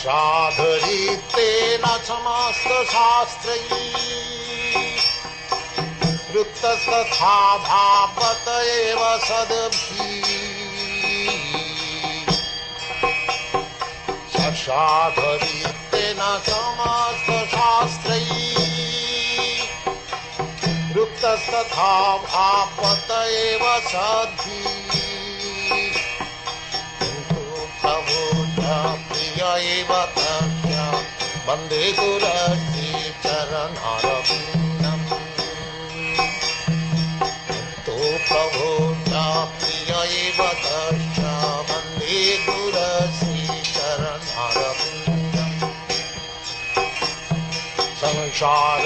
साक्षाधरितेन समस्त शास्त्रैः वृत्तस्तथा भापत एव सद्भिः साक्षाधरितेन समस्त शास्त्रैः वृत्तस्तथा भापत एव सद्भिः एव तस्य वन्दे गुरस्य चरणारविन्दम् तो प्रभो प्रिय एव तस्य वन्दे गुरस्य चरणारविन्दम् संसारधामानललितलोक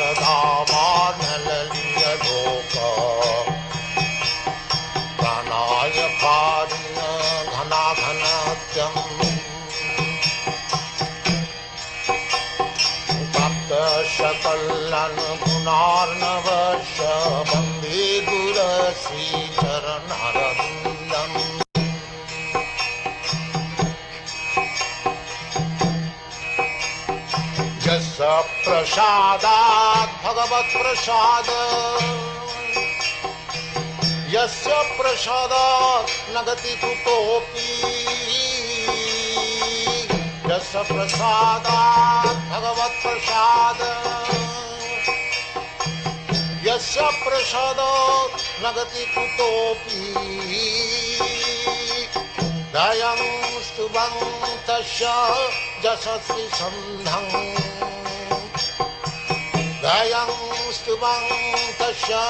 प्राणाय पारिण घनाघनत्यम् सकलन गुणार्णवश वन्दे गुरश्री चरणारविन्दम् यस्य प्रसादात् भगवत्प्रसाद यस्य प्रसादात् न गति कुतोऽपि यस्य प्रसादात् भगवत्प्रसाद यस्य प्रसादात् न गति कुतोऽपि दयं स्तुवं तस्य यशस्वी सन्धं दयं स्तुवं तस्य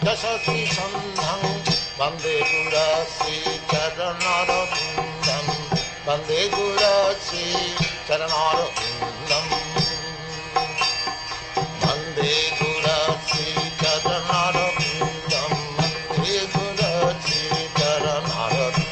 यशस्वी सन्धं वन्दे गुरश्री चरणारविन्दम् वन्दे गुरश्री चरणारविन्दम् वन्दे गुरश्री चरणारविन्दम् वन्दे गुरश्री चरणारविन्दम्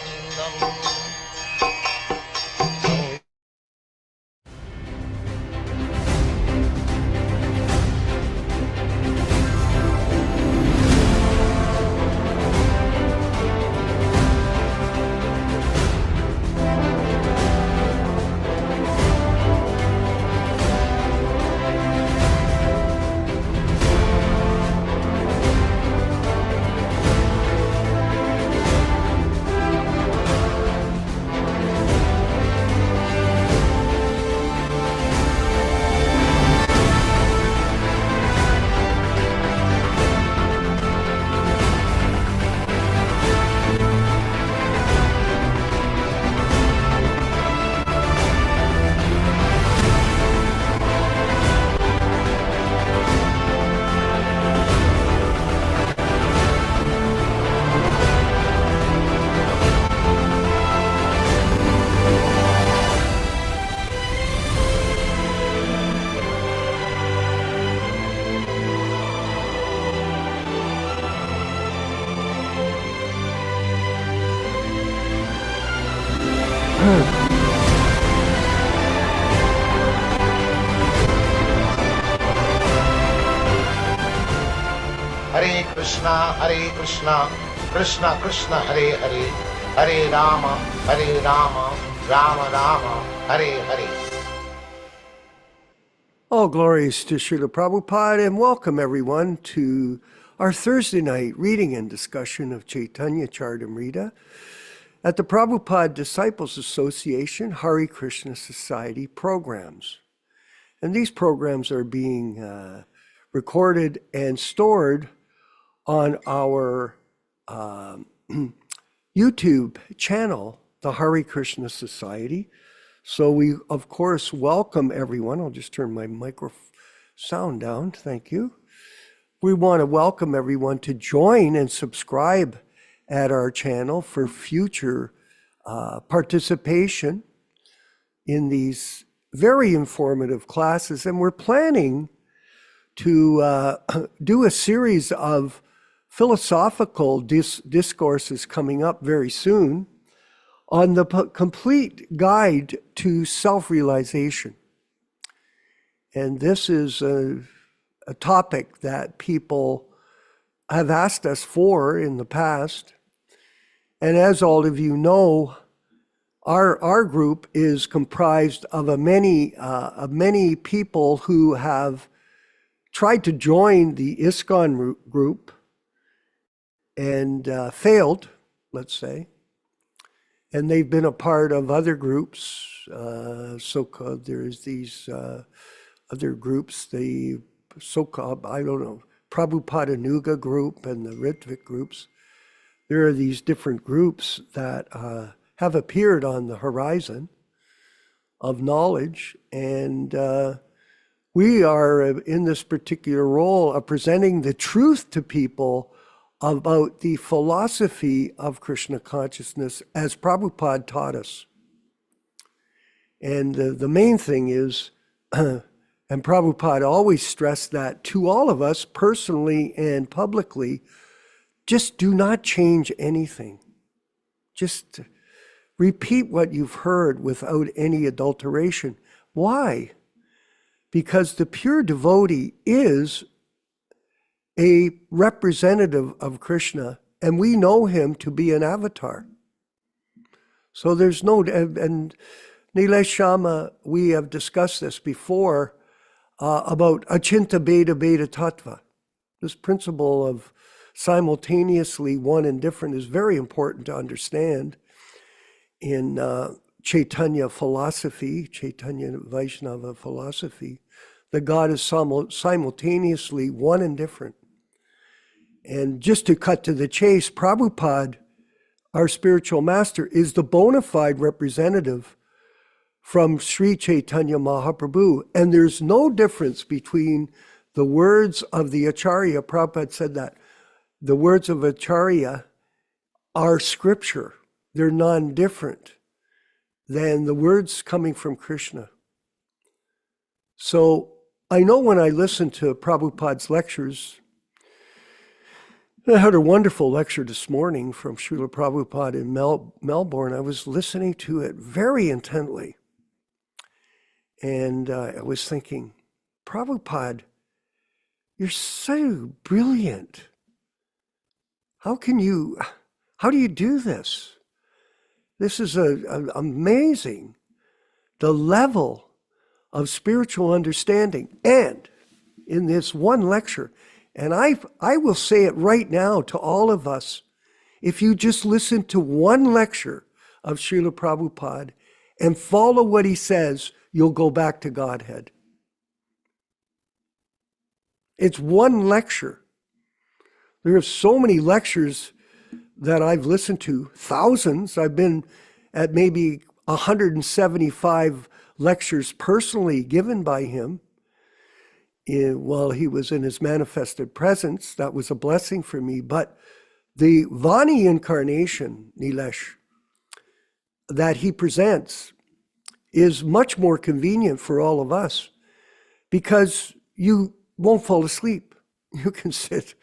Hare Krishna, Krishna Krishna Hare Hare, Hare Rama, Rama Rama, Hare Hare. All glories to Srila Prabhupada, and welcome everyone to our Thursday night reading and discussion of Chaitanya Charitamrita at the Prabhupada Disciples Association Hare Krishna Society programs. And these programs are being recorded and stored on our YouTube channel, the Hare Krishna Society. So we, of course, welcome everyone. I'll just turn my sound down. Thank you. We want to welcome everyone to join and subscribe at our channel for future participation in these very informative classes. And we're planning to do a series of philosophical discourses coming up very soon on the complete guide to self-realization. And this is a topic that people have asked us for in the past. And as all of you know, our group is comprised of many people who have tried to join the ISKCON group and failed, let's say. And they've been a part of other groups. So-called, there's these other groups, the so-called, I don't know, Prabhupada group and the Ritvik groups. There are these different groups that have appeared on the horizon of knowledge. And we are in this particular role of presenting the truth to people about the philosophy of Krishna consciousness as Prabhupada taught us. And the main thing is, and Prabhupada always stressed that to all of us, personally and publicly, just do not change anything. Just repeat what you've heard without any adulteration. Why? Because the pure devotee is a representative of Krishna, and we know him to be an avatar. So there's no, and Nilesh Shama, we have discussed this before, about Achinta Bheda Bheda Tattva. This principle of simultaneously one and different is very important to understand in Chaitanya philosophy, Chaitanya Vaishnava philosophy. The God is simultaneously one and different. And just to cut to the chase, Prabhupada, our spiritual master, is the bona fide representative from Sri Chaitanya Mahaprabhu. And there's no difference between the words of the Acharya. Prabhupada said that the words of Acharya are scripture. They're non-different than the words coming from Krishna. So I know when I listen to Prabhupada's lectures, I heard a wonderful lecture this morning from Srila Prabhupada in Melbourne. I was listening to it very intently. And I was thinking, Prabhupada, you're so brilliant. How do you do this? This is amazing. The level of spiritual understanding. And in this one lecture, and I will say it right now to all of us, if you just listen to one lecture of Srila Prabhupada and follow what he says, you'll go back to Godhead. It's one lecture. There are so many lectures that I've listened to, thousands. I've been at maybe 175 lectures personally given by him while he was in his manifested presence. That was a blessing for me. But the Vani incarnation, Nilesh, that he presents is much more convenient for all of us because you won't fall asleep. You can sit.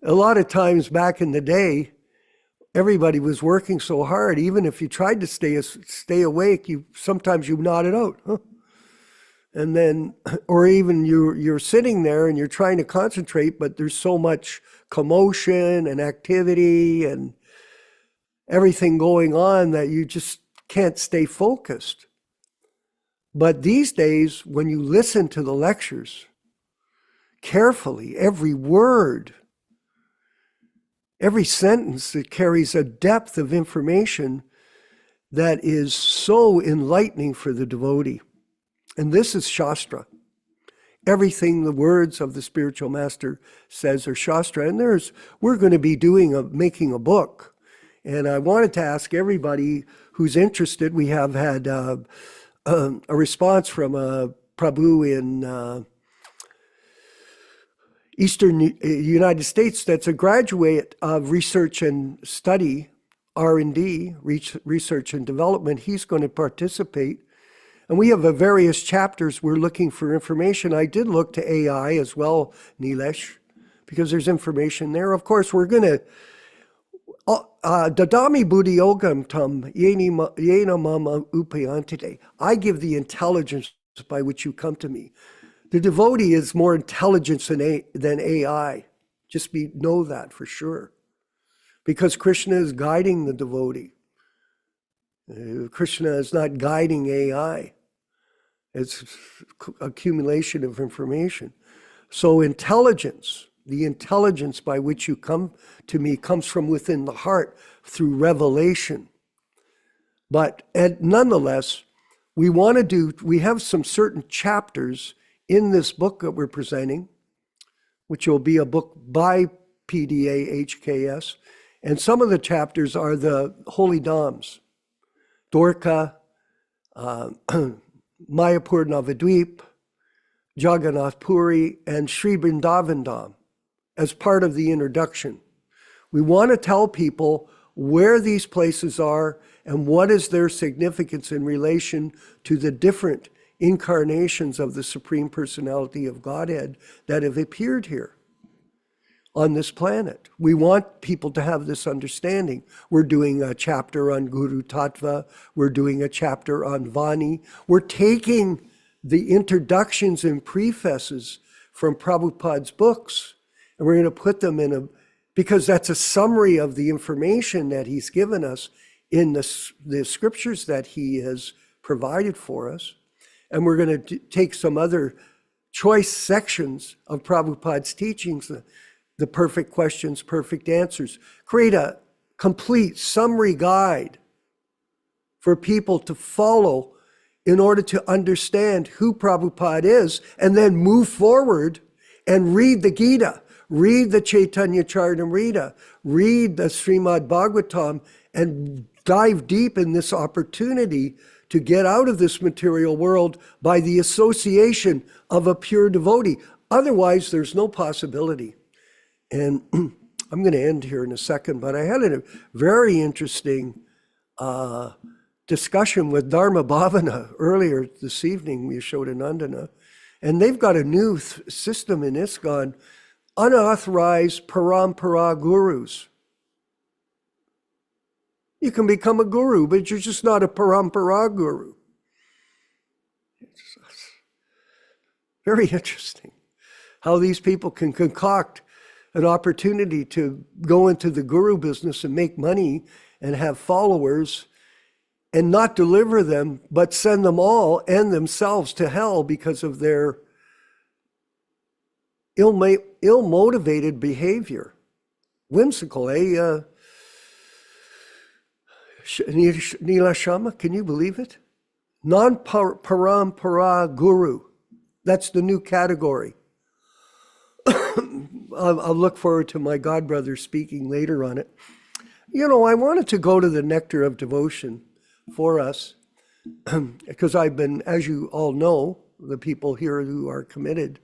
A lot of times back in the day, everybody was working so hard. Even if you tried to stay awake, sometimes you nodded out. Huh? And then, or even you're sitting there and you're trying to concentrate, but there's so much commotion and activity and everything going on that you just can't stay focused. But these days, when you listen to the lectures carefully, every word, every sentence, it carries a depth of information that is so enlightening for the devotee. And this is Shastra. Everything the words of the spiritual master says are Shastra. And we're going to be making a book. And I wanted to ask everybody who's interested. We have had a response from Prabhu Eastern United States that's a graduate of research and study, R&D, research and development. He's going to participate. And we have various chapters we're looking for information. I did look to AI as well, Nilesh, because there's information there. Of course, we're going to Dadami Buddhi Yogam Tam Yena Mama Upayantite. I give the intelligence by which you come to me. The devotee is more intelligent than AI. Just know that for sure. Because Krishna is guiding the devotee. Krishna is not guiding AI. It's accumulation of information. So intelligence, the intelligence by which you come to me comes from within the heart through revelation. But nonetheless, we have some certain chapters in this book that we're presenting, which will be a book by PDA HKS. And some of the chapters are the holy dhams, Dwarka, Mayapur Navadvip, Jagannath Puri, and Sri Vrindavan Dham as part of the introduction. We want to tell people where these places are and what is their significance in relation to the different incarnations of the Supreme Personality of Godhead that have appeared here on this planet. We want people to have this understanding. We're doing a chapter on Guru Tattva. We're doing a chapter on Vani. We're taking the introductions and prefaces from Prabhupada's books, and we're going to put them because that's a summary of the information that he's given us in the scriptures that he has provided for us. And we're going to take some other choice sections of Prabhupada's teachings, the perfect questions, perfect answers, create a complete summary guide for people to follow in order to understand who Prabhupada is, and then move forward and read the Gita, read the Chaitanya Charitamrita, read the Srimad Bhagavatam, and dive deep in this opportunity to get out of this material world by the association of a pure devotee. Otherwise, there's no possibility. And I'm going to end here in a second, but I had a very interesting discussion with Dharma Bhavana earlier this evening, Yashodanandana, and they've got a new system in ISKCON, unauthorized parampara gurus. You can become a guru, but you're just not a parampara guru. It's very interesting how these people can concoct an opportunity to go into the guru business and make money and have followers and not deliver them, but send them all and themselves to hell because of their ill-motivated behavior. Whimsical, eh? Nilashama, can you believe it? Non-parampara guru. That's the new category. I'll look forward to my godbrother speaking later on it. You know, I wanted to go to the nectar of devotion for us because I've been, as you all know, the people here who are committed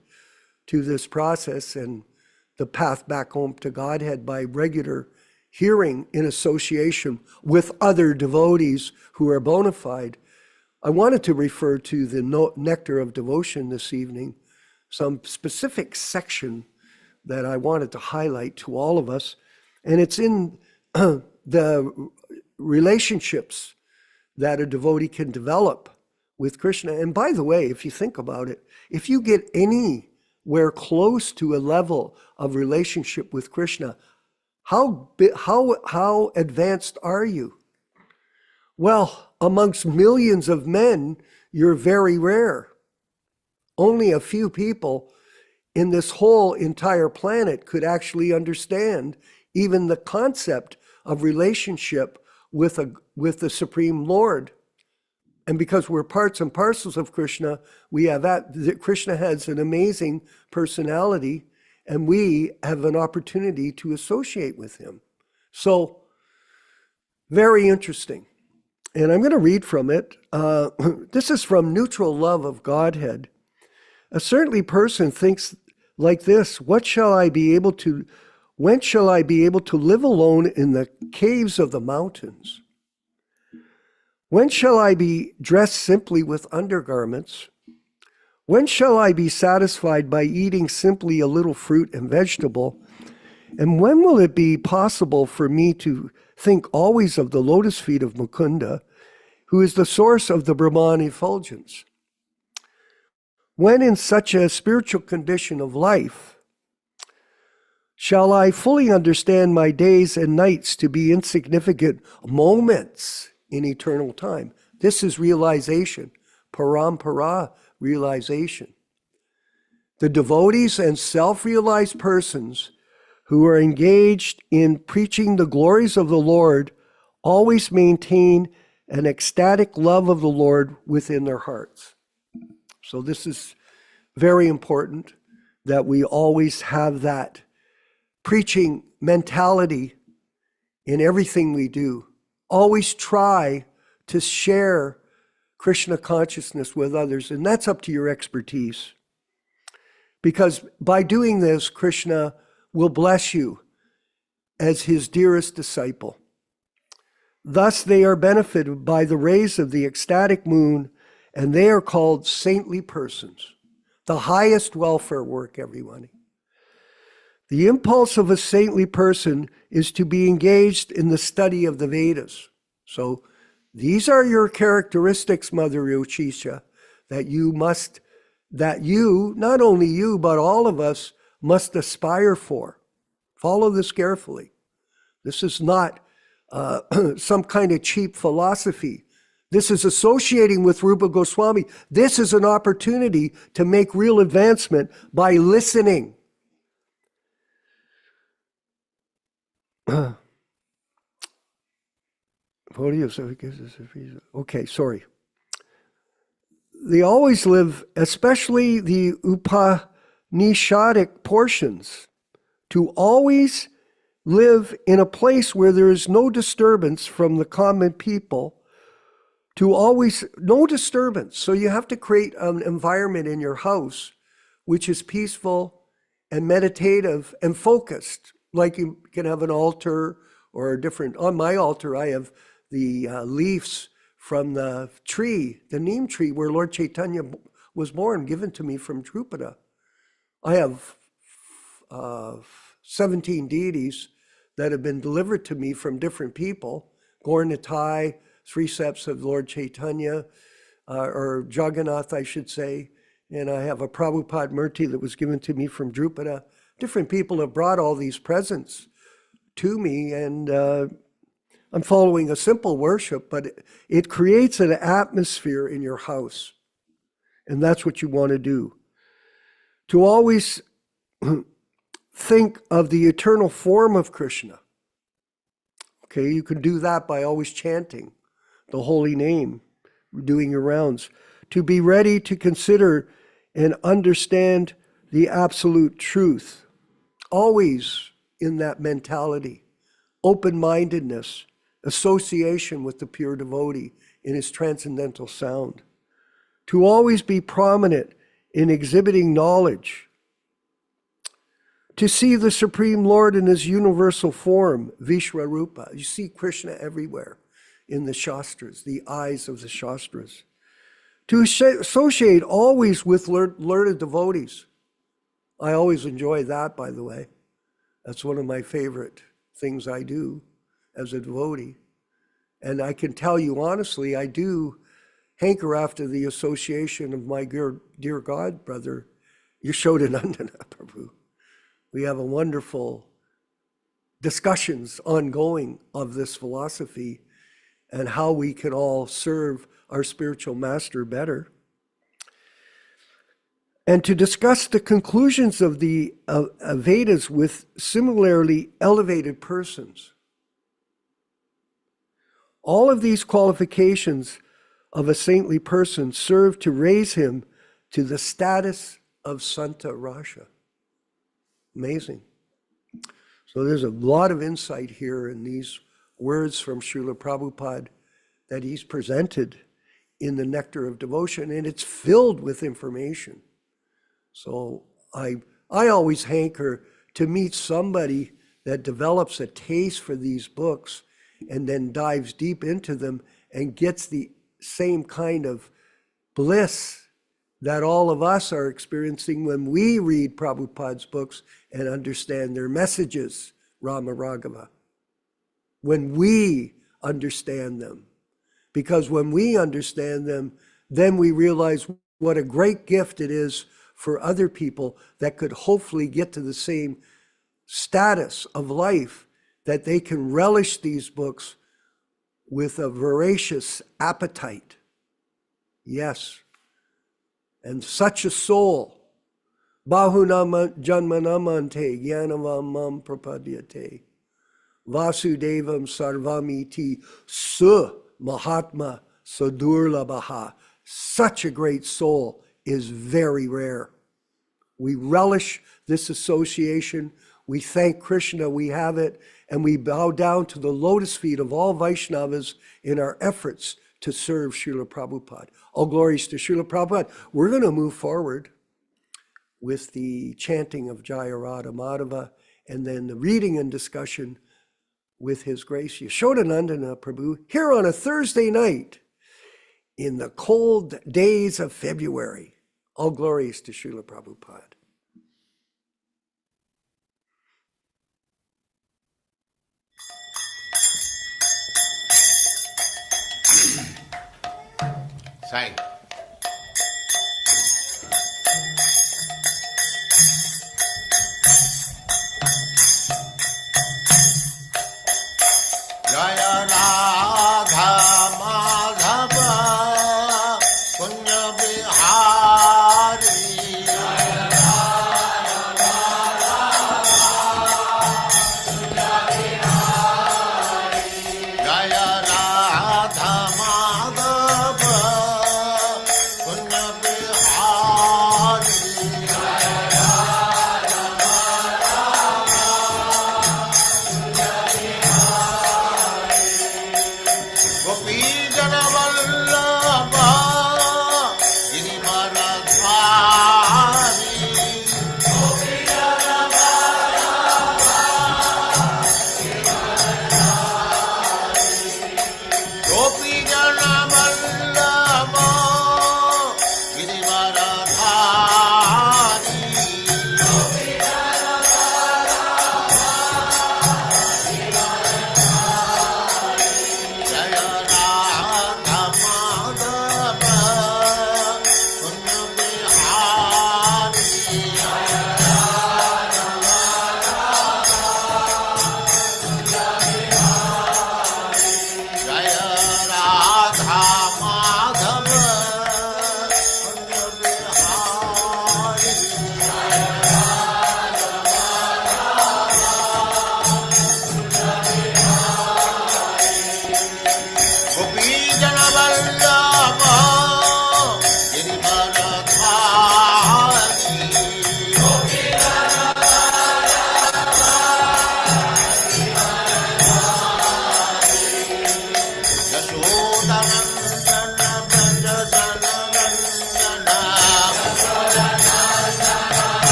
to this process and the path back home to Godhead by regular hearing in association with other devotees who are bona fide. I wanted to refer to the nectar of devotion this evening, some specific section that I wanted to highlight to all of us. And it's in the relationships that a devotee can develop with Krishna. And by the way, if you think about it, if you get anywhere close to a level of relationship with Krishna, how advanced are you? Well, amongst millions of men, you're very rare. Only a few people in this whole entire planet could actually understand even the concept of relationship with the Supreme Lord. And because we're parts and parcels of Krishna, we have Krishna has an amazing personality, and we have an opportunity to associate with him. So, very interesting. And I'm going to read from it. This is from Neutral Love of Godhead. A certain person thinks like this: when shall I be able to live alone in the caves of the mountains? When shall I be dressed simply with undergarments? When shall I be satisfied by eating simply a little fruit and vegetable? And when will it be possible for me to think always of the lotus feet of Mukunda, who is the source of the Brahman effulgence? When in such a spiritual condition of life, shall I fully understand my days and nights to be insignificant moments in eternal time? This is realization, parampara realization. The devotees and self-realized persons who are engaged in preaching the glories of the Lord always maintain an ecstatic love of the Lord within their hearts. So this is very important, that we always have that preaching mentality in everything we do. Always try to share Krishna consciousness with others, and that's up to your expertise. Because by doing this, Krishna will bless you as his dearest disciple. Thus, they are benefited by the rays of the ecstatic moon, and they are called saintly persons. The highest welfare work, everyone. The impulse of a saintly person is to be engaged in the study of the Vedas. So these are your characteristics, Mother Yochisha, that you, not only you, but all of us must aspire for. Follow this carefully. This is not some kind of cheap philosophy. This is associating with Rupa Goswami. This is an opportunity to make real advancement by listening. Okay, sorry. They always live, especially the Upanishadic portions, to always live in a place where there is no disturbance from the common people, to always, no disturbance. So you have to create an environment in your house which is peaceful and meditative and focused. Like you can have an altar or a different, on my altar I have the leaves from the tree, the neem tree where Lord Chaitanya was born, given to me from Drupada. I have 17 deities that have been delivered to me from different people. Gaur Nitai, 3 steps of Lord Chaitanya, or Jagannath, I should say. And I have a Prabhupada Murti that was given to me from Drupada. Different people have brought all these presents to me, and I'm following a simple worship, but it creates an atmosphere in your house. And that's what you want to do. To always think of the eternal form of Krishna. Okay, you can do that by always chanting the holy name, doing your rounds. To be ready to consider and understand the absolute truth. Always in that mentality, open-mindedness, association with the pure devotee in his transcendental sound. To always be prominent in exhibiting knowledge. To see the Supreme Lord in his universal form, Vishwarupa. You see Krishna everywhere in the Shastras, the eyes of the Shastras. To associate always with learned devotees. I always enjoy that, by the way. That's one of my favorite things I do as a devotee. And I can tell you honestly, I do hanker after the association of my dear God brother, Yashodanandana Prabhu. We have a wonderful discussions ongoing of this philosophy and how we can all serve our spiritual master better. And to discuss the conclusions of the Vedas with similarly elevated persons. All of these qualifications of a saintly person serve to raise him to the status of Santa Rasha. Amazing. So there's a lot of insight here in these words from Srila Prabhupada that he's presented in the Nectar of Devotion, and it's filled with information. So I I always hanker to meet somebody that develops a taste for these books and then dives deep into them and gets the same kind of bliss that all of us are experiencing when we read Prabhupada's books and understand their messages, Rama Raghava. When we understand them. Because when we understand them, then we realize what a great gift it is for other people that could hopefully get to the same status of life, that they can relish these books with a voracious appetite. Yes. And such a soul, Bahuna Janmanamante Gyanavam Mam Prapadyate Vasudevam Sarvamiti Su Mahatma Sadurlabaha. Such a great soul is very rare. We relish this association. We thank Krishna we have it, and we bow down to the lotus feet of all Vaishnavas in our efforts to serve Srila Prabhupada. All glories to Srila Prabhupada. We're going to move forward with the chanting of Jaya Radha Madhava and then the reading and discussion with His Grace Yashodanandana Prabhu here on a Thursday night in the cold days of February. All glories to Srila Prabhupada. Singh. Jaya Radha Madhava Punya Bihari. Jaya Radha Madhava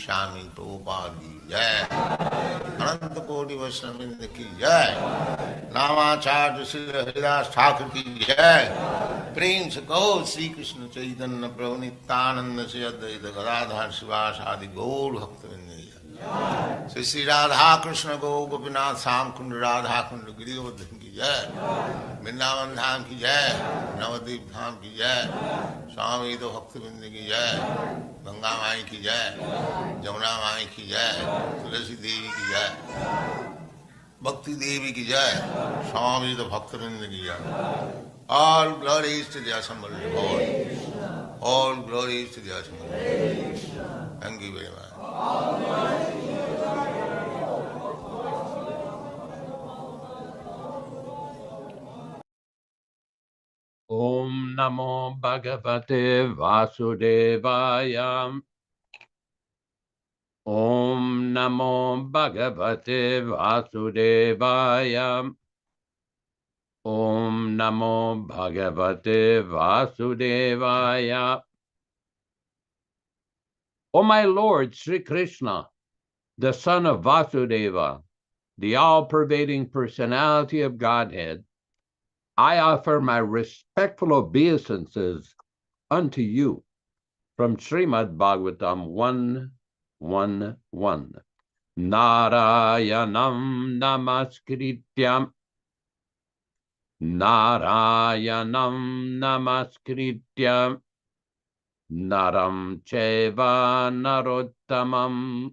Swami Prabhupada ki jai, Ananta Koti Vaishnavrinda ki jai, Namacharya Sri Haridas Thakur ki jai, Prem se Gaur Sri Krishna Chaitanya Prabhu Nityānanda Sri Advaita Gadadhar Sivas Adi Gaur Bhaktivinoda ki jai, Sri Sri Radha Krishna Gaur Gopinath Sam Kund Radha Kund Girivardhan ki jai, Vrindavan Dham ki jai, Navadvip Dham ki jai, Swami Bhaktivinoda ki jai, Ganga माई की जय, जमुना माई की जय, तुलसी देवी की जय, भक्ति देवी की जय, स्वामी तो भक्तवृंद की जय. All glories to the assembled Lord. All glories to the assembled Lord. Thank you very much. Om Namo Bhagavate Vasudevaya. Om Namo Bhagavate Vasudevaya. Om Namo Bhagavate Vasudevaya. O my Lord Sri Krishna, the son of Vasudeva, the all-pervading personality of Godhead, I offer my respectful obeisances unto you from Srimad Bhagavatam 1:1:1. Narayanam namaskrityam. Narayanam namaskrityam. Naram cheva narottamam.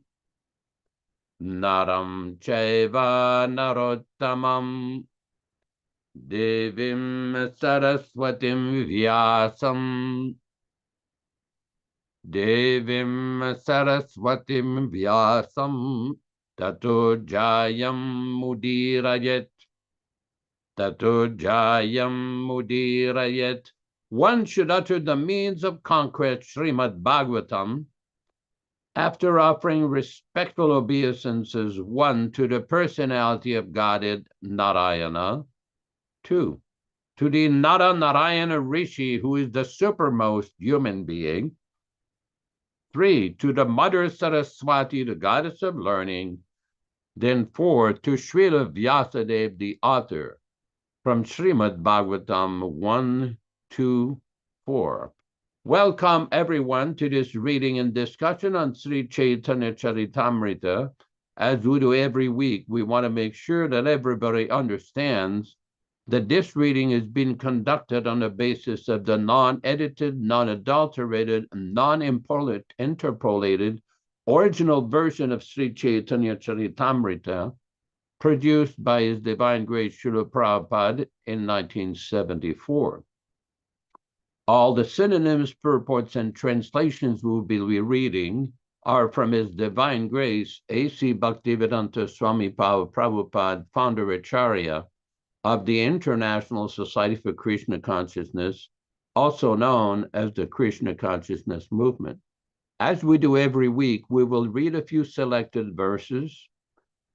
Naram cheva narottamam. Devim Saraswatim Vyasam. Devim Saraswatim Vyasam. Tato Jayam Mudirayet. Tato Jayam Mudirayet. One should utter the means of conquest, Srimad Bhagavatam, after offering respectful obeisances, 1, to the personality of Godhead, Narayana, 2, to the Nara Narayana Rishi, who is the supermost human being, 3, to the Mother Saraswati, the goddess of learning, then 4, to Srila Vyasadeva, the author, from Srimad Bhagavatam 1:2-4. Welcome everyone to this reading and discussion on Sri Chaitanya Charitamrita. As we do every week, we want to make sure that everybody understands that this reading is being conducted on the basis of the non-edited, non-adulterated, non-interpolated original version of Sri Chaitanya Charitamrita, produced by His Divine Grace Srila Prabhupada in 1974. All the synonyms, purports, and translations we'll be reading are from His Divine Grace A.C. Bhaktivedanta Swami Prabhupada, founder Acharya of the International Society for Krishna Consciousness, also known as the Krishna Consciousness Movement. As we do every week, we will read a few selected verses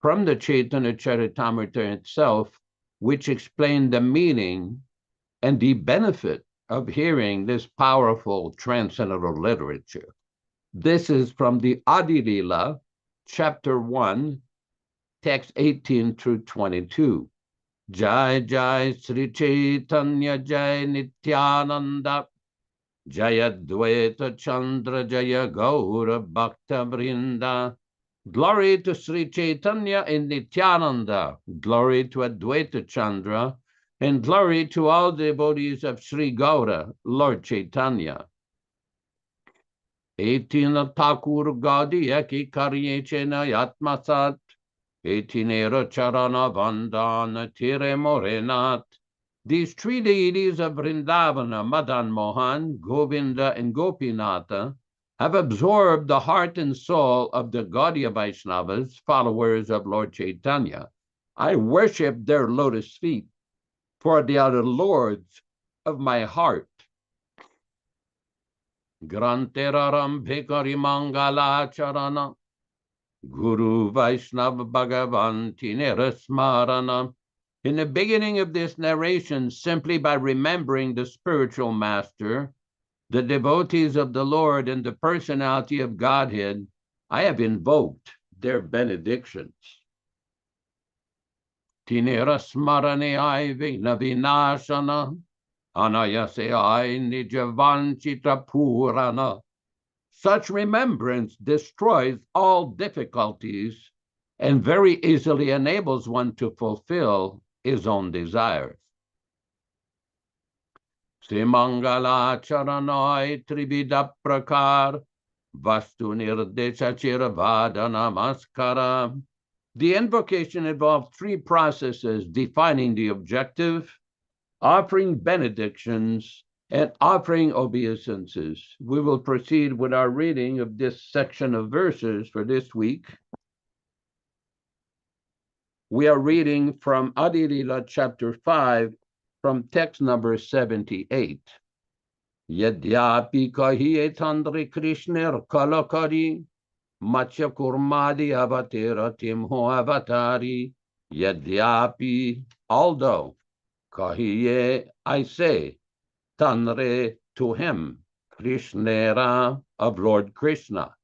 from the Chaitanya Charitamrita itself, which explain the meaning and the benefit of hearing this powerful transcendental literature. This is from the Adi Lila, chapter 1, text 18-22. Jai Jai Sri Chaitanya Jai Nityānanda Jaya Dvaita Chandra Jaya Gaura Bhakta Vrinda Glory to Sri Chaitanya and Nityānanda. Glory to Advaita Chandra. And glory to all devotees of Sri Gaura, Lord Chaitanya. Etina Thakur Gaudiya ki karye chena yatmasat. Etinera charana vandana tire morenat. These three deities of Vrindavana, Madan Mohan, Govinda, and Gopinatha, have absorbed the heart and soul of the Gaudiya Vaishnavas, followers of Lord Chaitanya. I worship their lotus feet, for they are the lords of my heart. Granteraram Bhikari Mangala Charana, Guru Vaishnav Bhagavan Tinera Smarana. In the beginning of this narration, simply by remembering the spiritual master, the devotees of the Lord and the personality of Godhead, I have invoked their benedictions. Tinera smarane ai vina vinashana, anayase ai nijavanchita purana. Such remembrance destroys all difficulties and very easily enables one to fulfill his own desires. Simangala charanoi tribida prakar vastu nirdesha chiravada namaskara. The invocation involved three processes: defining the objective, offering benedictions, and offering obeisances. We will proceed with our reading of this section of verses for this week. We are reading from Adi Lila chapter 5, from text number 78. Yadyapi kahiye tandri Krishner kalakari, macha kurmadi avatera timho avatari. Yadyapi, although, kahiye, I say, tanre, to him, Krishnera, of Lord Krishna,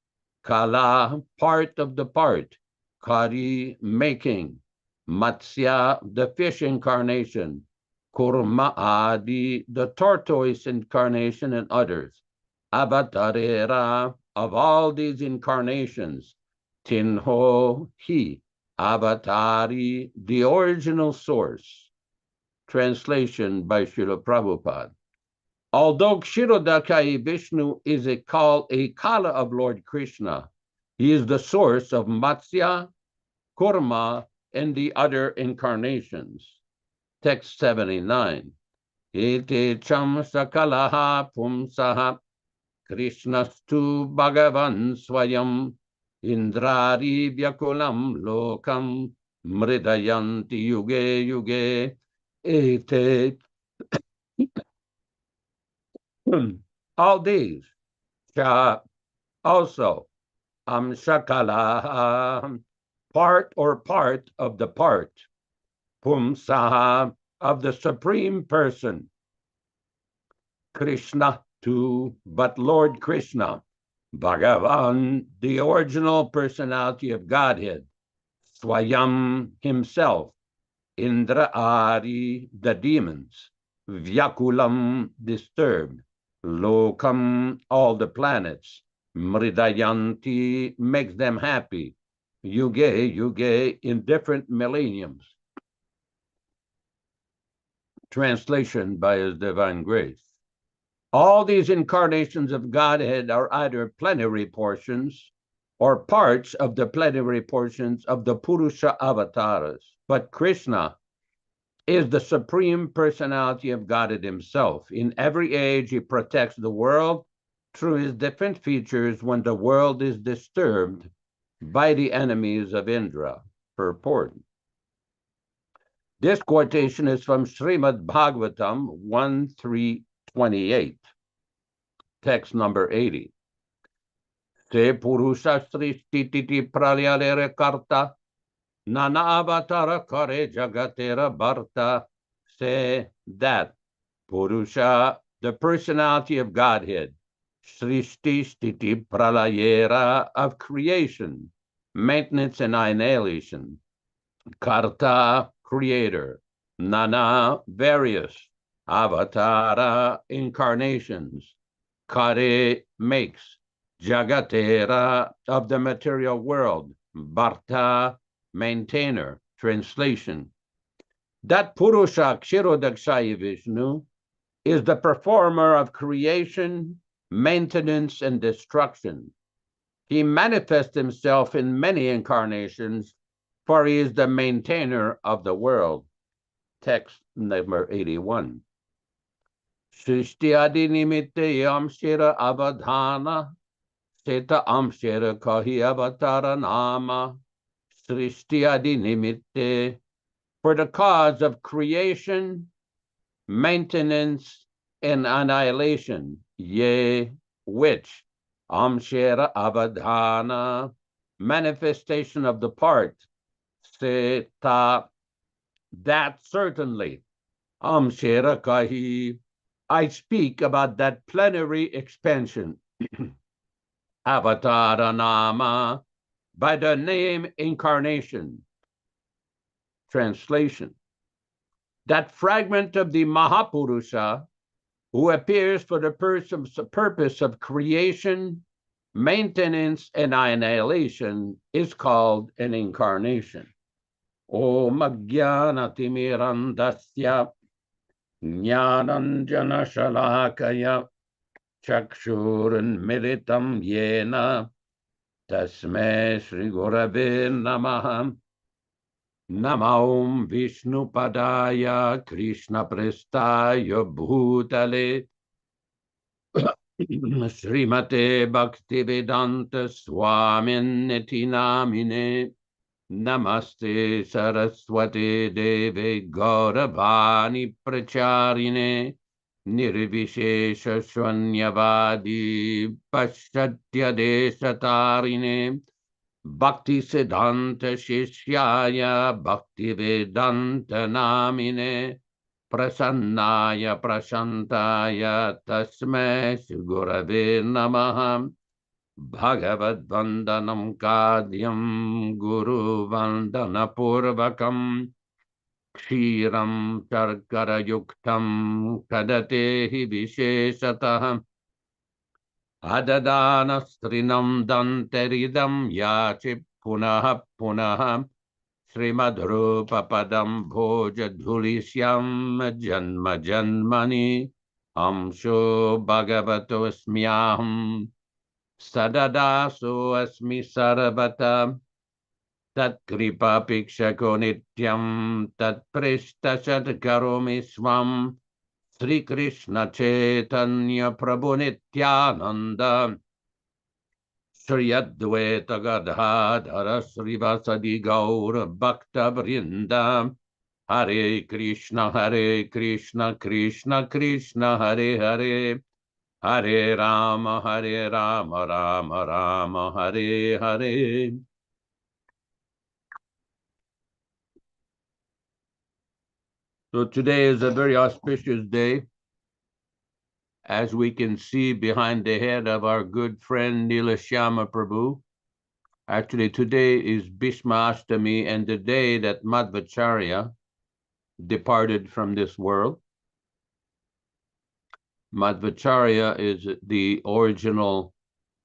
kala, part of the part, kari, making, Matsya, the fish incarnation, Kurma Adi, the tortoise incarnation, and others. Avatarera, of all these incarnations, Tinho, he, Avatari, the original source. Translation by Srila Prabhupada. Although Kshirodakai Vishnu is a kala of Lord Krishna, he is the source of Matsya, Kurma, and the other incarnations. Text 79. Ete cham sakalaha pumsaha Krishnastu Bhagavan Swayam Indrari Vyakulam Lokam Mridayanti Yuge Yuge Ete. All these also Shakala, part of the part, Pumsaha, of the Supreme Person, Krishna, too, but Lord Krishna, Bhagavan, the original personality of Godhead, Swayam, himself, Indra Ari, the demons, Vyakulam, disturbed, Lokam, all the planets, Mridayanti, makes them happy, Yuge, Yuge, in different millenniums. Translation by His Divine Grace. All these incarnations of Godhead are either plenary portions or parts of the plenary portions of the Purusha avatars. But Krishna is the Supreme Personality of Godhead himself. In every age, he protects the world through his different features when the world is disturbed by the enemies of Indra. Purport. This quotation is from Srimad Bhagavatam 1.3.28, text number 80. Se purusha sristiti pralyalere karta, nana avatara kare jagatera bharta. Say that Purusha, the personality of Godhead, srishti stiti pralayera, of creation, maintenance and annihilation, karta, creator, nana, various, avatara, incarnations, kare, makes, jagatera, of the material world, Bharta, maintainer. Translation. That Purusha Kshirodakshaya Vishnu is the performer of creation, maintenance, and destruction. He manifests himself in many incarnations, for he is the maintainer of the world. Text number 81. Srishti adi nimitte amshira avadhana, seta amshira kahi avatara nama. Srishti adi nimitte, for the cause of creation, maintenance, and annihilation, yea, which amshira avadhana, manifestation of the part, seta, that certainly, amshira kahi, I speak about that plenary expansion, avatara nama, by the name incarnation. Translation. That fragment of the Mahapurusha who appears for the purpose of creation, maintenance, and annihilation is called an incarnation. Om Ajnanatimirandasya Jnananjana Shalakaya Chakshurunmilitam Yena Tasmai Shri Gurave Namaha. Namo Vishnu Padaya Krishna Prestaya Bhutale Srimate Bhaktivedanta Swamin Niti Namine. Namaste Saraswati Deve Gauravani Pracharine Nirvishesha Shwanyavadi Paschatya Deshatarine Bhakti Siddhanta Shishyaya Bhakti Vedanta Namine Prasannaya Prashantaya Tasmai Gurave Namaha. Bhagavad Vandanam Kadyam Guru Vandana Purvakam Kshiram Sharkara Yuktam Kadatehi Visheshatah Adadana Strinam Danteridam Yachi Punaha Punaha Srimadrupa Padam Bhoja Dhulisyam Janma Janmani Amsho Bhagavato Smyaham Sadadaso asmi sarvata tat kripa pikshako nityam tat prishtashat karomi swam Sri Krishna Chaitanya Prabhu Nityānanda Sri Advaita Gadadhara Srivasadi Gaura Bhakta Vrinda Hare Krishna Krishna Krishna Hare Hare Hare Rama, Rama Rama, Hare Hare. So today is a very auspicious day, as we can see behind the head of our good friend Nityānanda Prabhu. Actually, today is Bhishma Ashtami and the day that Madhvacharya departed from this world. Madhvacharya is the original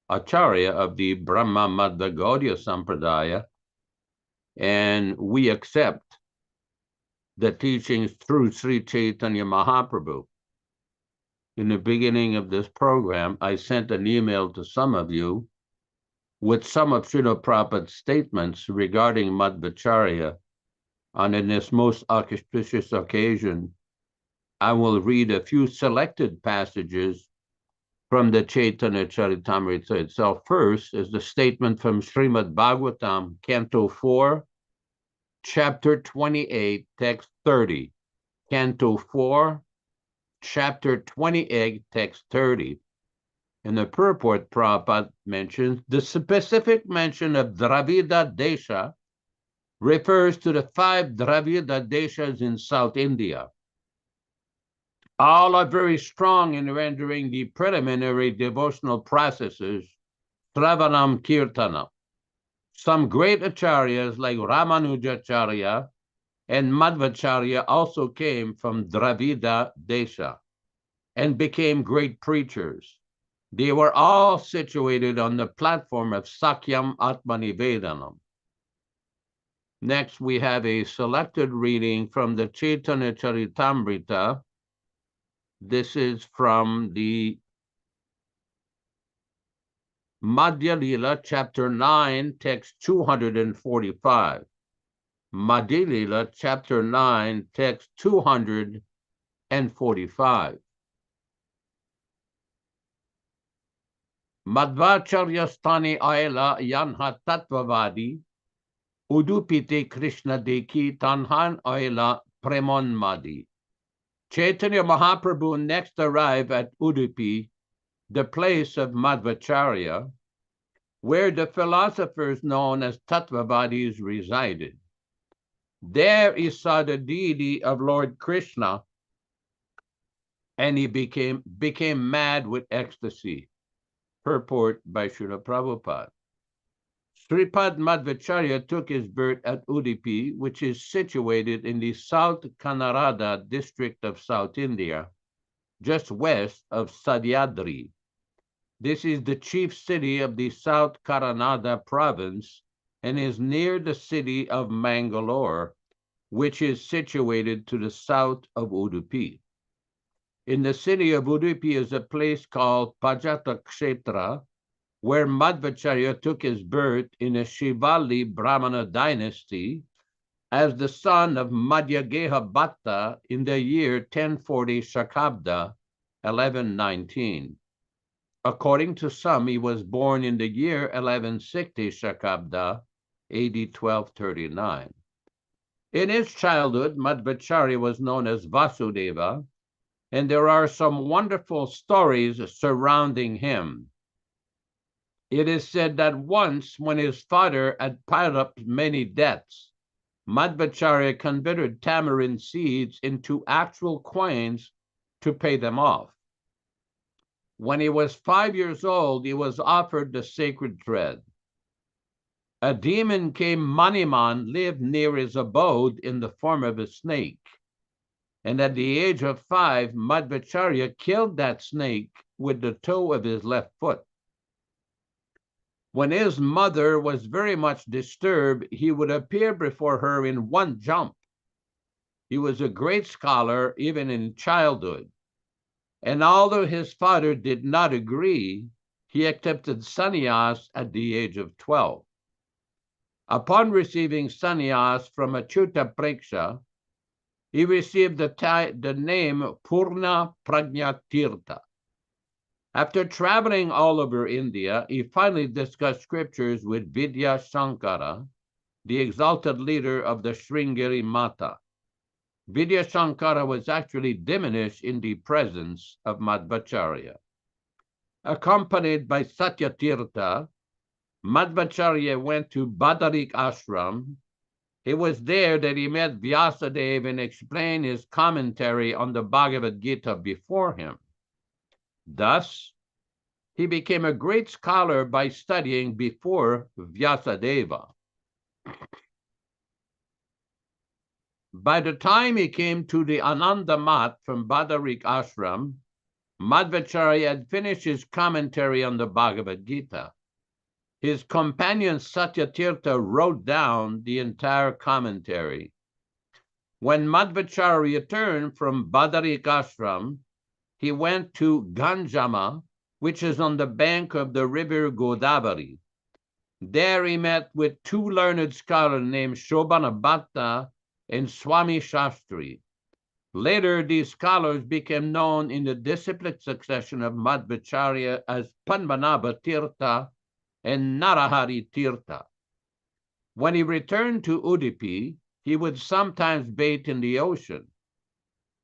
Acharya of the Brahma Madhva Gaudiya Sampradaya, and we accept the teachings through Sri Chaitanya Mahaprabhu. In the beginning of this program, I sent an email to some of you with some of Srila Prabhupada's statements regarding Madhvacharya, and in this most auspicious occasion, I will read a few selected passages from the Chaitanya Charitamrita itself. First is the statement from Srimad Bhagavatam, Canto 4, Chapter 28, Text 30. Canto 4, Chapter 28, Text 30. In the purport, Prabhupada mentions the specific mention of Dravida Desha refers to the 5 Dravida Deshas in South India. All are very strong in rendering the preliminary devotional processes, Sravanam Kirtana. Some great acharyas like Ramanujacharya and Madhvacharya also came from Dravida Desha and became great preachers. They were all situated on the platform of Sakyam Atmanivedanam. Next, we have a selected reading from the Chaitanya Charitamrita. This is from the Madhya Lila, chapter 9, text 245. Madhya Lila, chapter 9, text 245. Madhvacharya Stani Aila Yanha Tatvavadi Udupite Krishna Deki Tanhan Aila Premonmadi. Chaitanya Mahaprabhu next arrived at Udupi, the place of Madhvacharya, where the philosophers known as Tattvavadis resided. There he saw the deity of Lord Krishna, and he became mad with ecstasy. Purport by Srila Prabhupada. Sripad Madhvacharya took his birth at Udupi, which is situated in the South Kannada district of South India, just west of Sahyadri. This is the chief city of the South Kannada province and is near the city of Mangalore, which is situated to the south of Udupi. In the city of Udupi is a place called Pajata Kshetra, where Madhvacharya took his birth in a Shivali Brahmana dynasty as the son of Madhyageha Bhatta in the year 1040 Shakabda, 1119. According to some, he was born in the year 1160 Shakabda, AD 1239. In his childhood, Madhvacharya was known as Vasudeva, and there are some wonderful stories surrounding him. It is said that once, when his father had piled up many debts, Madhvacharya converted tamarind seeds into actual coins to pay them off. When he was 5 years old, he was offered the sacred thread. A demon came Maniman lived near his abode in the form of a snake. And at the age of 5, Madhvacharya killed that snake with the toe of his left foot. When his mother was very much disturbed, he would appear before her in one jump. He was a great scholar even in childhood. And although his father did not agree, he accepted sannyas at the age of 12. Upon receiving sannyas from Achyuta Preksha, he received the name Purna Prajnatirtha. After traveling all over India, he finally discussed scriptures with Vidya Shankara, the exalted leader of the Sringeri Mata. Vidya Shankara was actually diminished in the presence of Madhvacharya. Accompanied by Satyatirtha, Madhvacharya went to Badarik Ashram. It was there that he met Vyasadeva and explained his commentary on the Bhagavad Gita before him. Thus, he became a great scholar by studying before Vyasadeva. By the time he came to the Ananda Mat from Badarik Ashram, Madhvacharya had finished his commentary on the Bhagavad Gita. His companion Satyatirtha wrote down the entire commentary. When Madhvacharya returned from Badarik Ashram, he went to Ganjama, which is on the bank of the river Godavari. There he met with two learned scholars named Shobhana Bhatta and Swami Shastri. Later, these scholars became known in the disciplic succession of Madhvacharya as Padmanabha Tirtha and Narahari Tirtha. When he returned to Udupi, he would sometimes bathe in the ocean.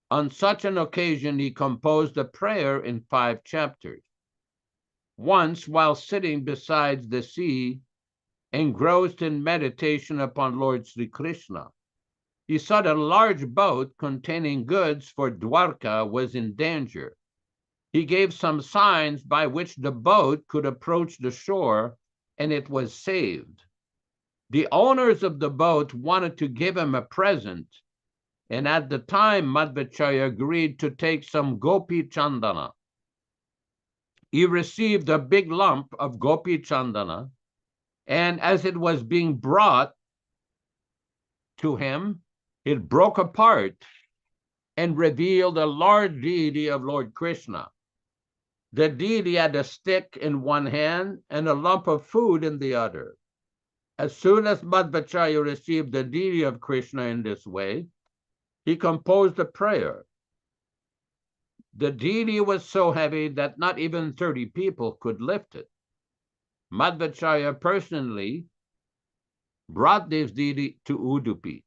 On such an occasion, he composed a prayer in 5 chapters. Once, while sitting beside the sea, engrossed in meditation upon Lord Sri Krishna, he saw that a large boat containing goods for Dwarka was in danger. He gave some signs by which the boat could approach the shore, and it was saved. The owners of the boat wanted to give him a present, and at the time, Madhvacharya agreed to take some Gopi Chandana. He received a big lump of Gopi Chandana, and as it was being brought, to him, it broke apart and revealed a large deity of Lord Krishna. The deity had a stick in one hand and a lump of food in the other. As soon as Madhvacharya received the deity of Krishna in this way, he composed a prayer. The deity was so heavy that not even 30 people could lift it. Madhvacharya personally brought this deity to Udupi.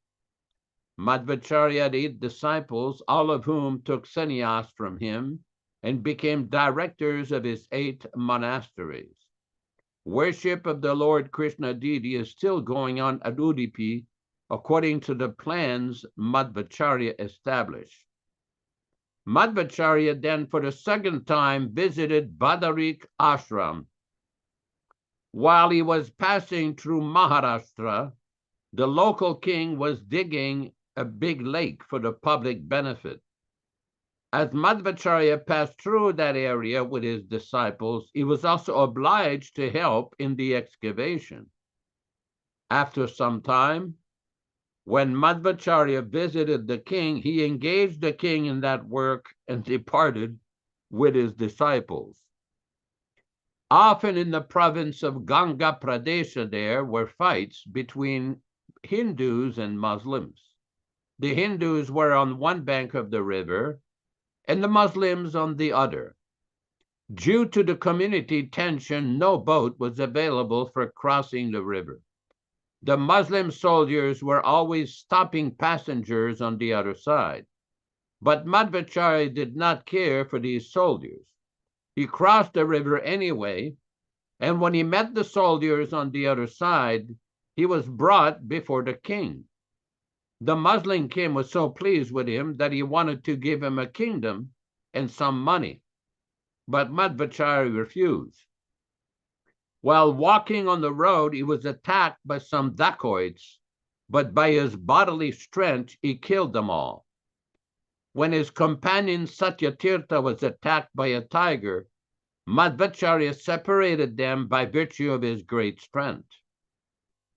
Madhvacharya had 8 disciples, all of whom took sannyas from him and became directors of his 8 monasteries. Worship of the Lord Krishna deity is still going on at Udupi according to the plans Madhvacharya established. Madhvacharya then for the second time visited Badarik ashram. While he was passing through Maharashtra, the local king was digging a big lake for the public benefit. As Madhvacharya passed through that area with his disciples, he was also obliged to help in the excavation. After some time, when Madhvacharya visited the king, he engaged the king in that work and departed with his disciples. Often in the province of Ganga Pradesha there were fights between Hindus and Muslims. The Hindus were on one bank of the river and the Muslims on the other. Due to the community tension, no boat was available for crossing the river. The Muslim soldiers were always stopping passengers on the other side. But Madhvacharya did not care for these soldiers. He crossed the river anyway, and when he met the soldiers on the other side, he was brought before the king. The Muslim king was so pleased with him that he wanted to give him a kingdom and some money, but Madhvacharya refused. While walking on the road, he was attacked by some dacoits, but by his bodily strength, he killed them all. When his companion Satyatirtha was attacked by a tiger, Madhvacharya separated them by virtue of his great strength.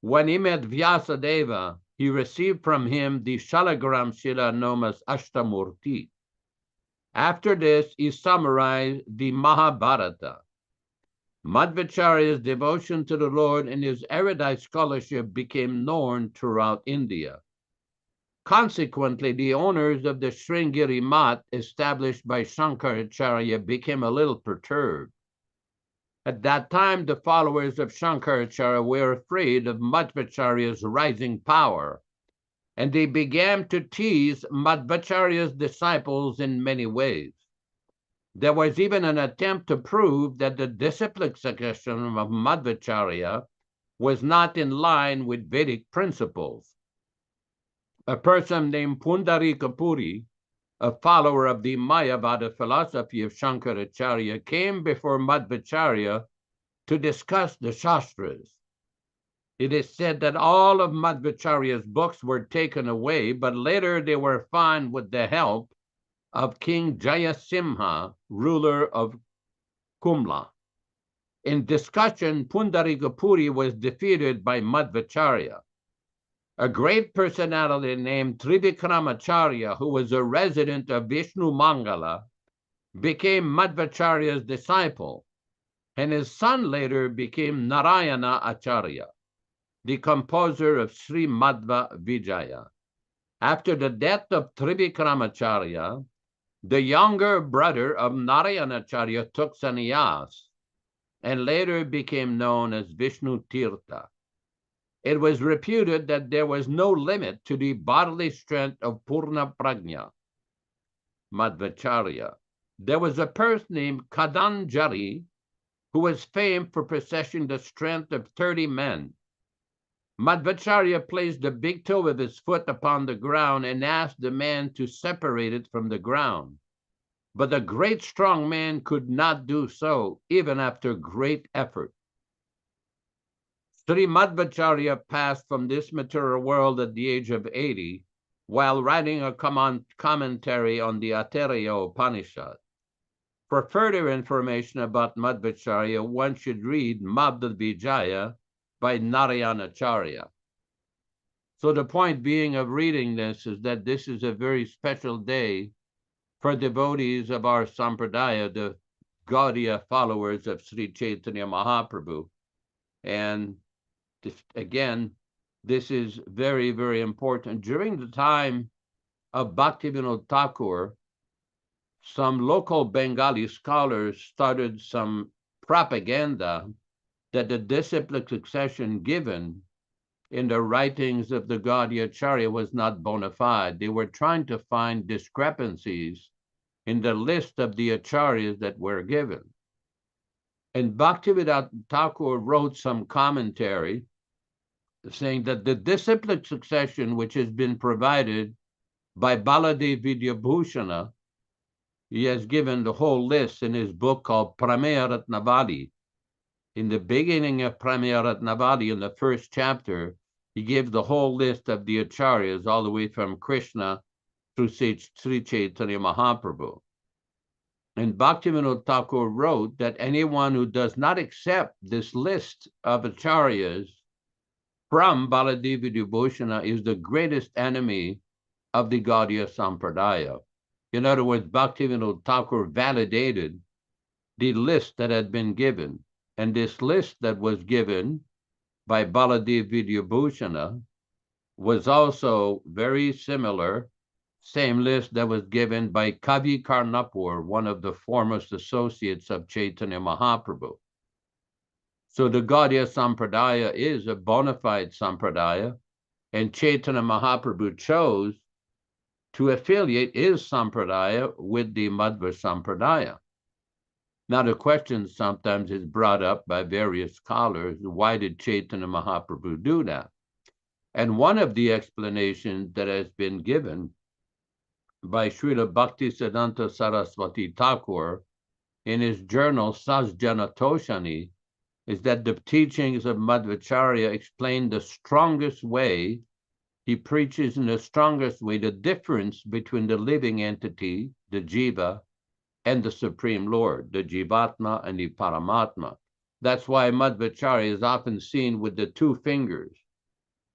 When he met Vyasadeva, he received from him the Shalagram Shila known as Ashtamurti. After this, he summarized the Mahabharata. Madhvacharya's devotion to the Lord and his erudite scholarship became known throughout India. Consequently, the owners of the Sringeri Math established by Shankaracharya became a little perturbed. At that time, the followers of Shankaracharya were afraid of Madhvacharya's rising power, and they began to tease Madhvacharya's disciples in many ways. There was even an attempt to prove that the disciplic succession of Madhvacharya was not in line with Vedic principles. A person named Pundarika Puri, a follower of the Mayavada philosophy of Shankaracharya, came before Madhvacharya to discuss the Shastras. It is said that all of Madhvacharya's books were taken away, but later they were found with the help of King Jayasimha, ruler of Kumla. In discussion, Pundarika Puri was defeated by Madhvacharya. A great personality named Trivikramacharya, who was a resident of Vishnu Mangala, became Madhvacharya's disciple, and his son later became Narayana Acharya, the composer of Sri Madhva Vijaya. After the death of Trivikramacharya, the younger brother of Narayanacharya took sannyas and later became known as Vishnu Tirtha. It was reputed that there was no limit to the bodily strength of Purna Prajna, Madhvacharya. There was a person named Kadanjari who was famed for possessing the strength of 30 men. Madhvacharya placed the big toe of his foot upon the ground and asked the man to separate it from the ground. But the great strong man could not do so, even after great effort. Sri Madhvacharya passed from this material world at the age of 80 while writing a commentary on the Attareya Upanishad. For further information about Madhvacharya, one should read Madhva Vijaya by Narayanacharya. So the point being of reading this is that this is a very special day for devotees of our Sampradaya, the Gaudiya followers of Sri Chaitanya Mahaprabhu. And this is very, very important. During the time of Bhaktivinoda Thakur, some local Bengali scholars started some propaganda that the disciplic succession given in the writings of the Gaudiya Acharya was not bona fide. They were trying to find discrepancies in the list of the acharyas that were given. And Bhaktivinoda Thakur wrote some commentary saying that the disciplic succession which has been provided by Baladev Vidyabhushana, he has given the whole list in his book called Prameya Ratnavali. In the beginning of Prameya Ratnavali, in the first chapter, he gives the whole list of the acharyas all the way from Krishna through Sri Chaitanya Mahaprabhu. And Bhaktivinoda Thakur wrote that anyone who does not accept this list of acharyas from Baladev Vidyabhushana is the greatest enemy of the Gaudiya Sampradaya. In other words, Bhaktivinoda Thakur validated the list that had been given. And this list that was given by Baladev Vidyabhushana was also very similar, same list that was given by Kavi Karnapur, one of the foremost associates of Chaitanya Mahaprabhu. So the Gaudiya Sampradaya is a bona fide Sampradaya, and Chaitanya Mahaprabhu chose to affiliate his Sampradaya with the Madhva Sampradaya. Now the question sometimes is brought up by various scholars, why did Chaitanya Mahaprabhu do that? And one of the explanations that has been given by Srila Bhaktisiddhanta Saraswati Thakur in his journal Sajjana Toshani is that the teachings of Madhvacharya explain the strongest way, he preaches in the strongest way the difference between the living entity, the Jiva, and the Supreme Lord, the Jivatma and the Paramatma. That's why Madhvacharya is often seen with the two fingers.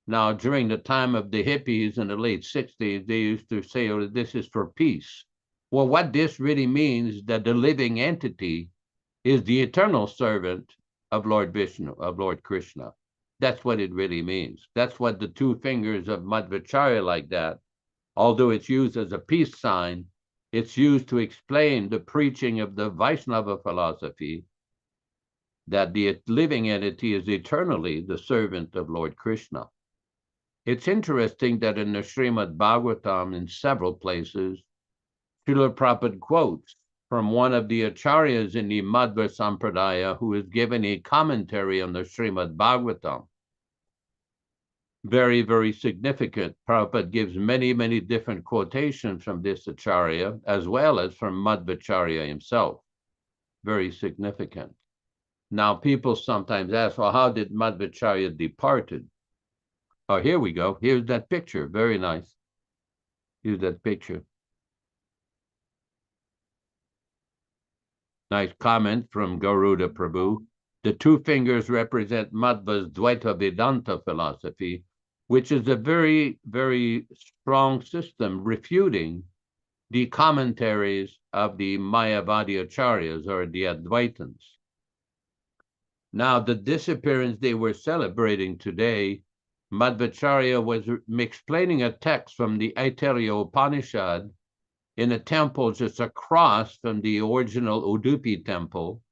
Now, during the time of the hippies in the late 60s, they used to say, oh, this is for peace. Well, what this really means is that the living entity is the eternal servant of Lord Vishnu, of Lord Krishna. That's what it really means. That's what the two fingers of Madhvacharya like that, although it's used as a peace sign, it's used to explain the preaching of the Vaishnava philosophy that the living entity is eternally the servant of Lord Krishna. It's interesting that in the Srimad Bhagavatam, in several places, Srila Prabhupada quotes from one of the acharyas in the Madhva Sampradaya who has given a commentary on the Srimad Bhagavatam. Very, very significant. Prabhupada gives many, many different quotations from this acharya, as well as from Madhvacharya himself. Very significant. Now, people sometimes ask, well, how did Madhvacharya departed? Oh, here we go. Here's that picture. Very nice. Here's that picture. Nice comment from Garuda Prabhu. The two fingers represent Madhva's Dvaita Vedanta philosophy, which is a very, very strong system refuting the commentaries of the Mayavadi Acharyas or the Advaitans. Now, the disappearance they were celebrating today, Madhvacharya was explaining a text from the Aitareya Upanishad in a temple just across from the original Udupi temple.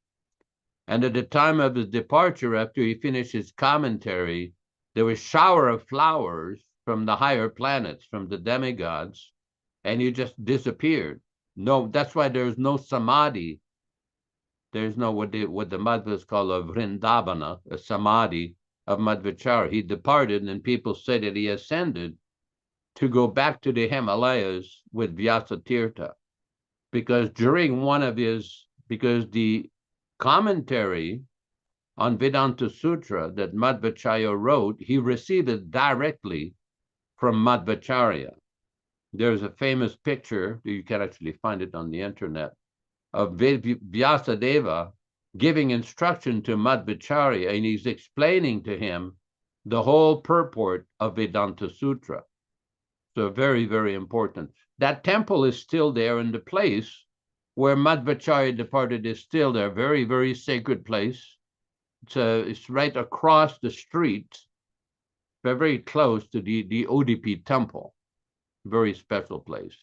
And at the time of his departure, after he finished his commentary, there was a shower of flowers from the higher planets, from the demigods, and he just disappeared. No, that's why there's no samadhi. There's no what the Madhvas call a vrindavana, a samadhi of Madhvacharya. He departed, and people say that he ascended to go back to the Himalayas with Vyasa Tirtha. Because during one of his, because the commentary on Vedanta Sutra that Madhvacharya wrote, he received it directly from Madhvacharya. There's a famous picture, you can actually find it on the internet, of Vyasadeva giving instruction to Madhvacharya, and he's explaining to him the whole purport of Vedanta Sutra. So very, very important. That temple is still there, and the place where Madhvacharya departed is still there. Very, very sacred place. It's right across the street, very close to the ODP temple. Very special place.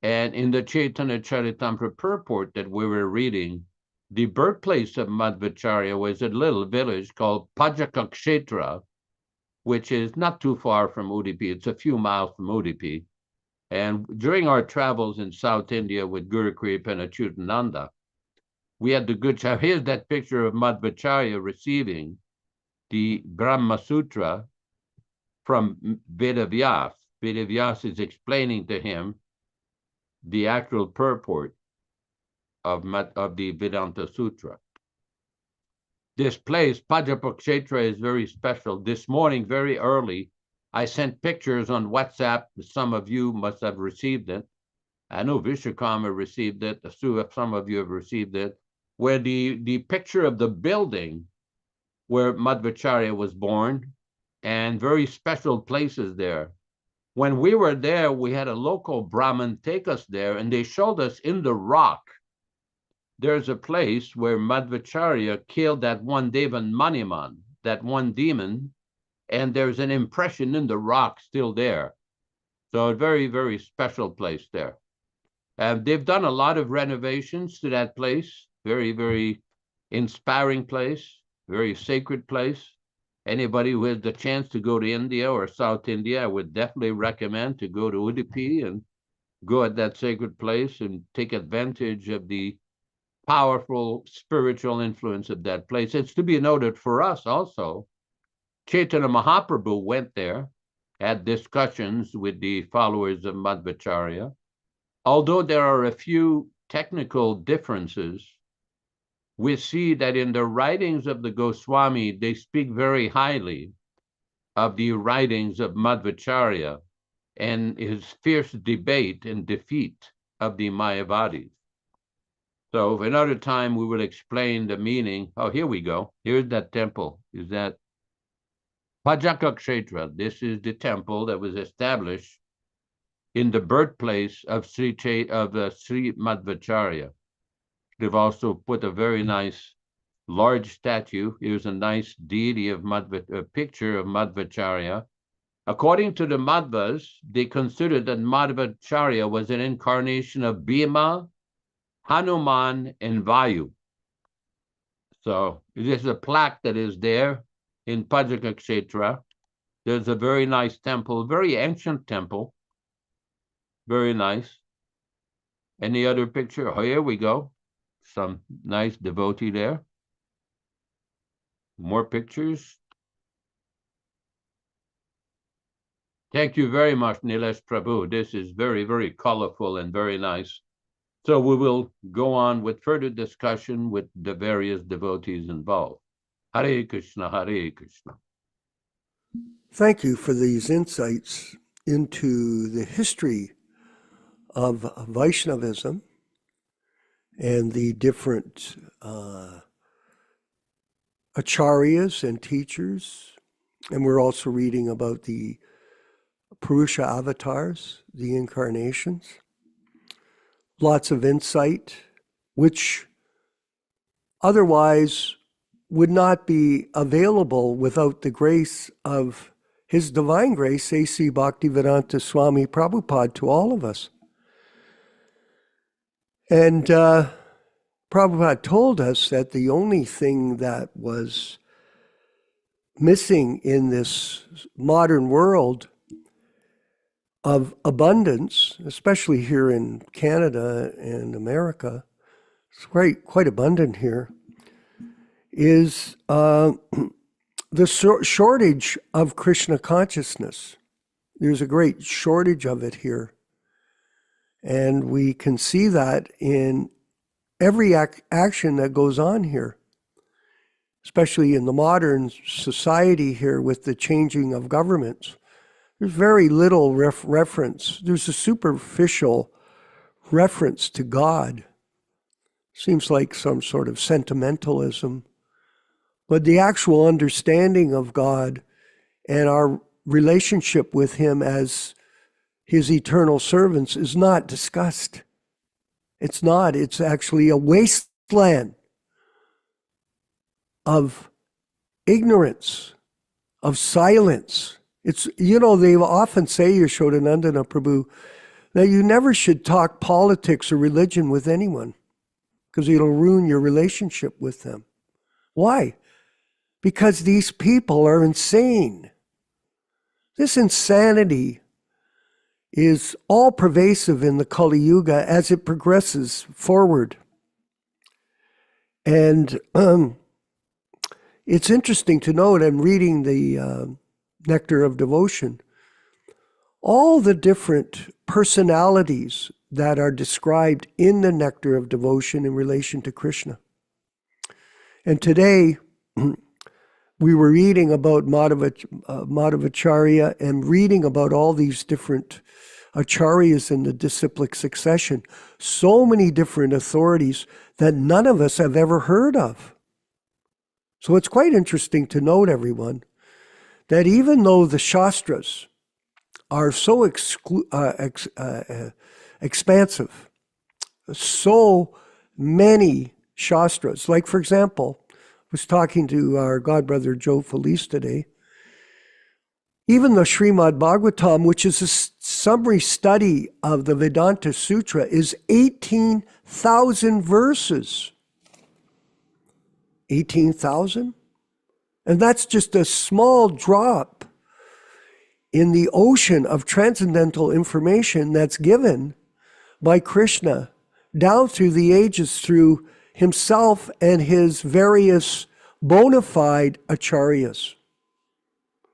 And in the Chaitanya Charitamrita purport that we were reading, the birthplace of Madhvacharya was a little village called Pajakakshetra, which is not too far from Udupi. It's a few miles from Udupi. And during our travels in South India with Guru Kripa and Nityānanda, we had the good time. Here's that picture of Madhvacharya receiving the Brahma Sutra from Vedavyas. Vedavyas is explaining to him the actual purport of the Vedanta Sutra. This place, Pajapakshetra, is very special. This morning, very early, I sent pictures on WhatsApp. Some of you must have received it. I know Vishwakarma received it. Some of you have received it, where the picture of the building where Madhvacharya was born, and very special places there. When we were there, we had a local Brahmin take us there, and they showed us in the rock, there's a place where Madhvacharya killed that one Devan Maniman, that one demon, and there's an impression in the rock still there. So a very, very special place there. They've done a lot of renovations to that place. Very, very inspiring place, very sacred place. Anybody who has the chance to go to India or South India, I would definitely recommend to go to Udupi and go at that sacred place and take advantage of the powerful spiritual influence of that place. It's to be noted for us also, Chaitanya Mahaprabhu went there, had discussions with the followers of Madhvacharya. Although there are a few technical differences, we see that in the writings of the Goswami, they speak very highly of the writings of Madhvacharya and his fierce debate and defeat of the Mayavadis. So another time we will explain the meaning. Oh, here we go. Here's that temple. Is that Pajakakshetra? This is the temple that was established in the birthplace of Sri Madhvacharya. They've also put a very nice large statue. Here's a nice deity of a picture of Madhvacharya. According to the Madhvas, they considered that Madhvacharya was an incarnation of Bhima, Hanuman, and Vayu. So there's a plaque that is there in Pajakakshetra. There's a very nice temple, very ancient temple. Very nice. Any other picture? Oh, here we go. Some nice devotee there. More pictures. Thank you very much, Nilesh Prabhu. This is very, very colorful and very nice. So we will go on with further discussion with the various devotees involved. Hare Krishna, Hare Krishna. Thank you for these insights into the history of Vaishnavism and the different acharyas and teachers. And we're also reading about the Purusha avatars, the incarnations. Lots of insight, which otherwise would not be available without the grace of His Divine Grace, A.C. Bhaktivedanta Swami Prabhupada, to all of us. And Prabhupada told us that the only thing that was missing in this modern world of abundance, especially here in Canada and America, it's quite abundant here, is the shortage of Krishna consciousness. There's a great shortage of it here. And we can see that in every action that goes on here, especially in the modern society here with the changing of governments. There's very little reference. There's a superficial reference to God. Seems like some sort of sentimentalism. But the actual understanding of God and our relationship with him as his eternal servants is not discussed. It's not. It's actually a wasteland of ignorance, of silence. It's, they often say, Yashodanandana Prabhu, that you never should talk politics or religion with anyone because it'll ruin your relationship with them. Why? Because these people are insane. This insanity is all pervasive in the Kali Yuga as it progresses forward. And it's interesting to note, I'm reading the Nectar of Devotion, all the different personalities that are described in the Nectar of Devotion in relation to Krishna. And today, we were reading about Madhavacharya and reading about all these different acharyas in the disciplic succession. So many different authorities that none of us have ever heard of. So it's quite interesting to note, everyone, that even though the Shastras are so expansive, so many Shastras, like for example, I was talking to our godbrother Joe Felice today. Even the Srimad Bhagavatam, which is a summary study of the Vedanta Sutra, is 18,000 verses. 18,000? And that's just a small drop in the ocean of transcendental information that's given by Krishna down through the ages through himself and his various bona fide acharyas.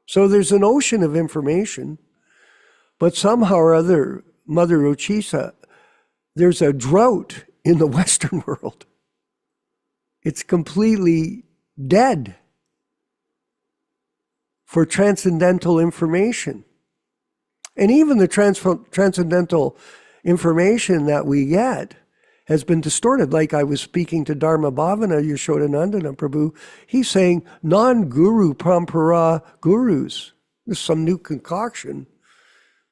So there's an ocean of information, but somehow or other, Mother Uchisa, there's a drought in the Western world. It's completely dead for transcendental information. And even the transcendental information that we get has been distorted. Like I was speaking to Dharma Bhavana, Yashodanandana Prabhu, he's saying non-guru parampara gurus. There's some new concoction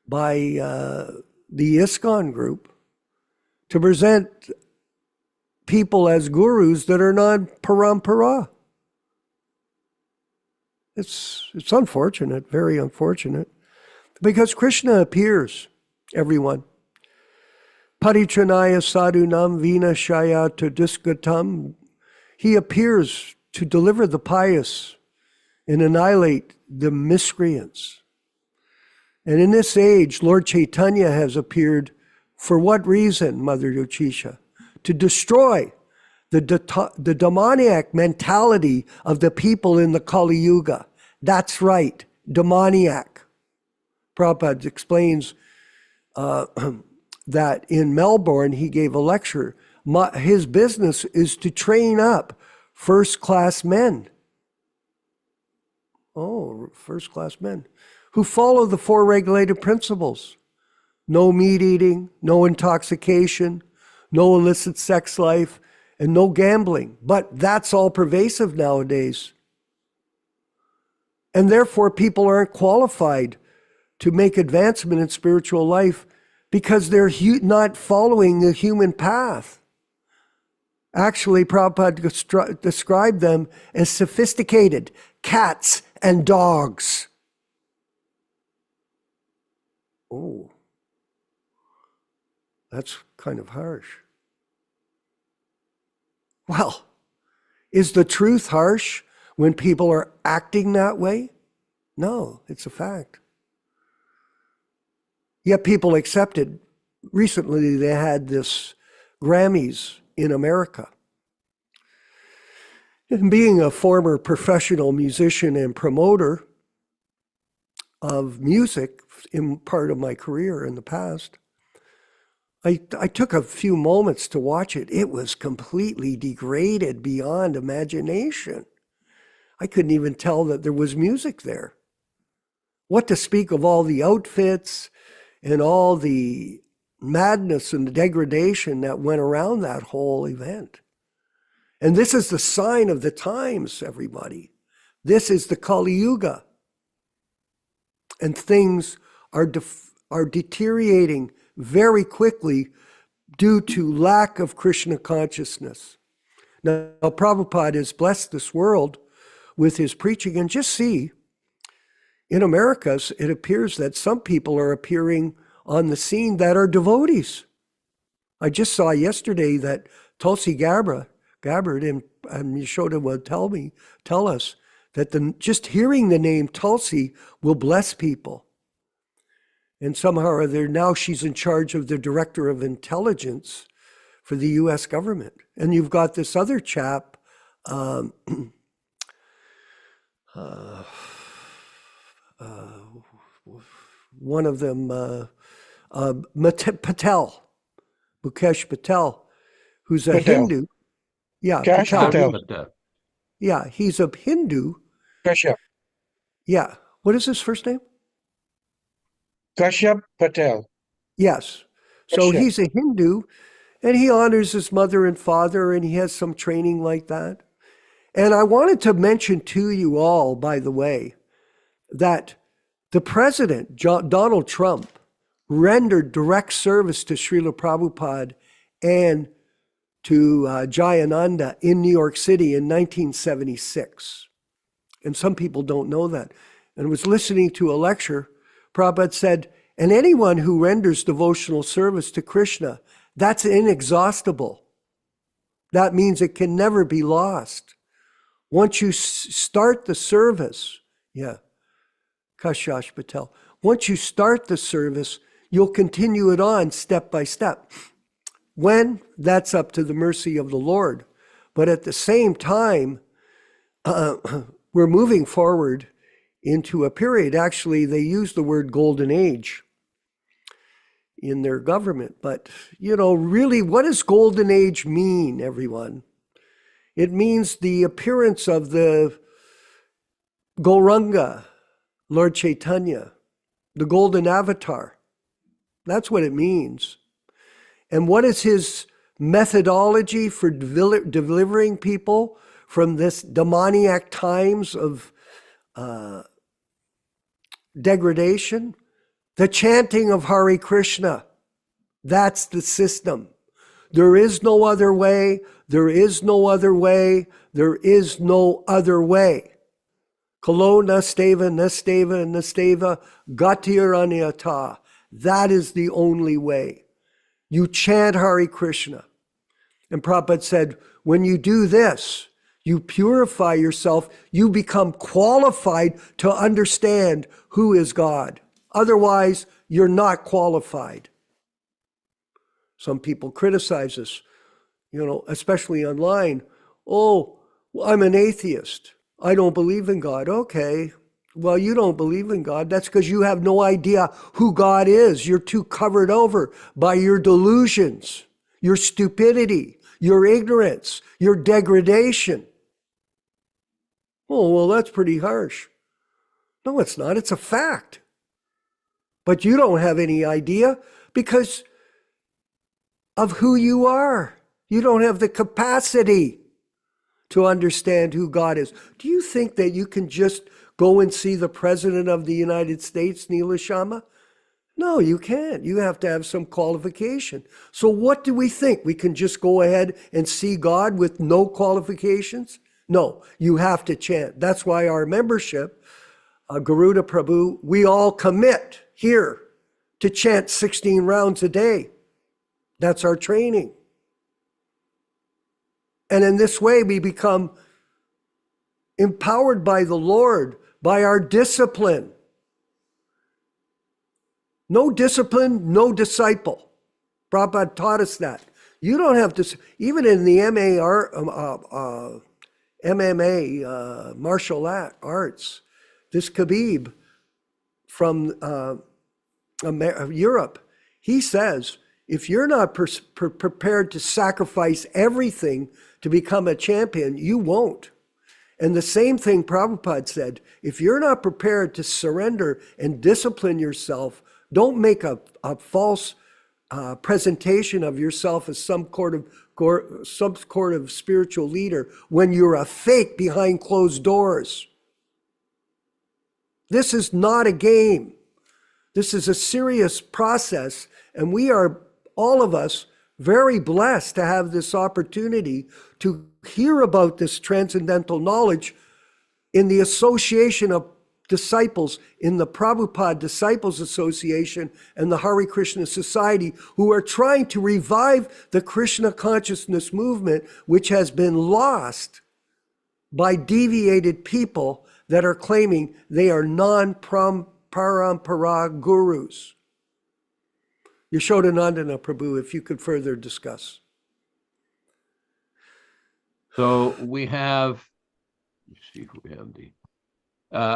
by the ISKCON group to present people as gurus that are non-parampara. It's unfortunate, very unfortunate, because Krishna appears, everyone. Parichanaya sadhunam vina shayata disgatam. He appears to deliver the pious and annihilate the miscreants. And in this age, Lord Chaitanya has appeared for what reason, Mother Uchisha? To destroy the demoniac mentality of the people in the Kali Yuga. That's right, demoniac. Prabhupada explains that in Melbourne, he gave a lecture. His business is to train up first-class men. Oh, first-class men who follow the four regulated principles. No meat eating, no intoxication, no illicit sex life, and no gambling. But that's all pervasive nowadays. And therefore, people aren't qualified to make advancement in spiritual life because they're not following the human path. Actually, Prabhupada described them as sophisticated cats and dogs. Oh, that's kind of harsh. Well, is the truth harsh when people are acting that way? No, it's a fact. Yet people accept it. Recently, they had this Grammys in America. And being a former professional musician and promoter of music in part of my career in the past, I took a few moments to watch it. It was completely degraded beyond imagination. I couldn't even tell that there was music there. What to speak of all the outfits and all the madness and the degradation that went around that whole event. And this is the sign of the times, everybody. This is the Kali Yuga. and things are deteriorating very quickly due to lack of Krishna consciousness. Now, Prabhupada has blessed this world with his preaching, and just see, in Americas, it appears that some people are appearing on the scene that are devotees. I just saw yesterday that Tulsi Gabbard and Yashoda will tell us that just hearing the name Tulsi will bless people. And somehow or other, now she's in charge of the director of intelligence for the US government. And you've got this other chap, one of them, Mukesh Patel, who's a Hindu. Yeah, Patel. Yeah, he's a Hindu. Kashyap. Yeah. What is his first name? Kashyap Patel. Yes. So Kashyap. he's a Hindu, and he honors his mother and father, and he has some training like that. And I wanted to mention to you all, by the way, that the president, Donald Trump, rendered direct service to Srila Prabhupada and to Nityānanda in New York City in 1976. And some people don't know that. And I was listening to a lecture, Prabhupada said, and anyone who renders devotional service to Krishna, that's inexhaustible. That means it can never be lost. Once you start the service, Kashyap Patel, once you start the service, you'll continue it on step by step. When? That's up to the mercy of the Lord. But at the same time, we're moving forward into a period. Actually, they use the word golden age in their government. But, really, what does golden age mean, everyone? It means the appearance of the Gauranga, Lord Chaitanya, the golden avatar. That's what it means. And what is his methodology for delivering people from this demoniac times of degradation? The chanting of Hare Krishna. That's the system. There is no other way. There is no other way. There is no other way. Kalo nasteva, nasteva, nasteva, gatir anyata. That is the only way. You chant Hare Krishna. And Prabhupada said, when you do this, you purify yourself, you become qualified to understand who is God. Otherwise, you're not qualified. Some people criticize us, especially online. Oh, I'm an atheist. I don't believe in God. Okay. Well, you don't believe in God. That's because you have no idea who God is. You're too covered over by your delusions, your stupidity, your ignorance, your degradation. Oh, well, that's pretty harsh. No, it's not. It's a fact. But you don't have any idea because of who you are. You don't have the capacity to understand who God is. Do you think that you can just go and see the President of the United States, Neela Sharma? No, you can't. You have to have some qualification. So what do we think? We can just go ahead and see God with no qualifications? No, you have to chant. That's why our membership, Garuda Prabhu, we all commit here to chant 16 rounds a day. That's our training. And in this way, we become empowered by the Lord, by our discipline. No discipline, no disciple. Prabhupada taught us that. You don't have to, even in the MMA, martial arts, this Khabib from Europe, he says, if you're not prepared to sacrifice everything to become a champion, you won't. And the same thing Prabhupada said, if you're not prepared to surrender and discipline yourself, don't make a false presentation of yourself as some sort of spiritual leader when you're a fake behind closed doors. This is not a game. This is a serious process, and we are, all of us, very blessed to have this opportunity to hear about this transcendental knowledge in the association of disciples in the Prabhupada Disciples Association and the Hare Krishna Society, who are trying to revive the Krishna consciousness movement, which has been lost by deviated people that are claiming they are non-parampara gurus. Nityānanda Prabhu, if you could further discuss. So we have, let's see if we have the,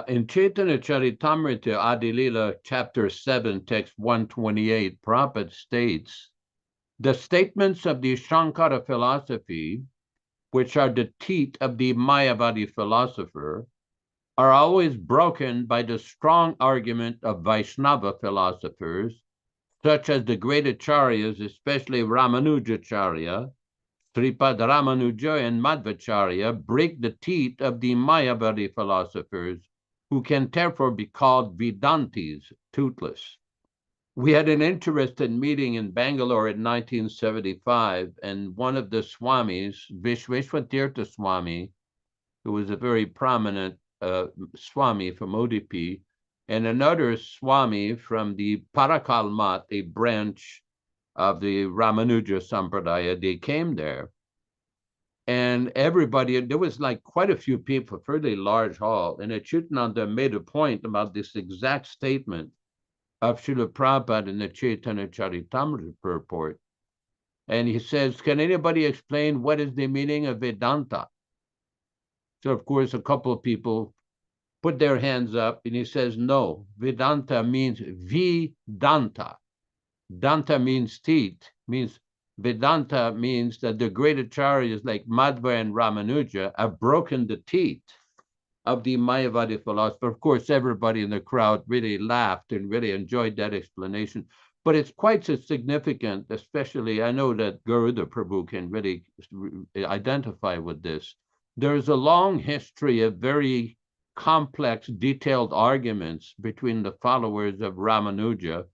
in Chaitanya Charitamrita Adilila, chapter 7, text 128, Prabhupada states, the statements of the Shankara philosophy, which are the teeth of the Mayavadi philosopher, are always broken by the strong argument of Vaishnava philosophers, such as the great acharyas, especially Ramanujacharya, Sripad Ramanuja and Madhvacharya, break the teeth of the Mayavadi philosophers, who can therefore be called Vedantis, toothless. We had an interesting meeting in Bangalore in 1975, and one of the Swamis, Vishweshwatirtha Swami, who was a very prominent Swami from ODP, and another Swami from the Parakal Mat, a branch of the Ramanuja Sampradaya, they came there. And everybody, there was like quite a few people, a fairly large hall, and Nityānanda made a point about this exact statement of Srila Prabhupada in the Chaitanya Charitamrita purport. And he says, can anybody explain what is the meaning of Vedanta? So, of course, a couple of people put their hands up, and he says, no, Vedanta means Vidanta. Danta means teeth, means Vedanta means that the great acharyas like Madhva and Ramanuja have broken the teeth of the Mayavadi philosopher. Of course, everybody in the crowd really laughed and really enjoyed that explanation. But it's quite so significant, especially, I know that Garuda Prabhu can really identify with this. There's a long history of very complex, detailed arguments between the followers of Ramanuja,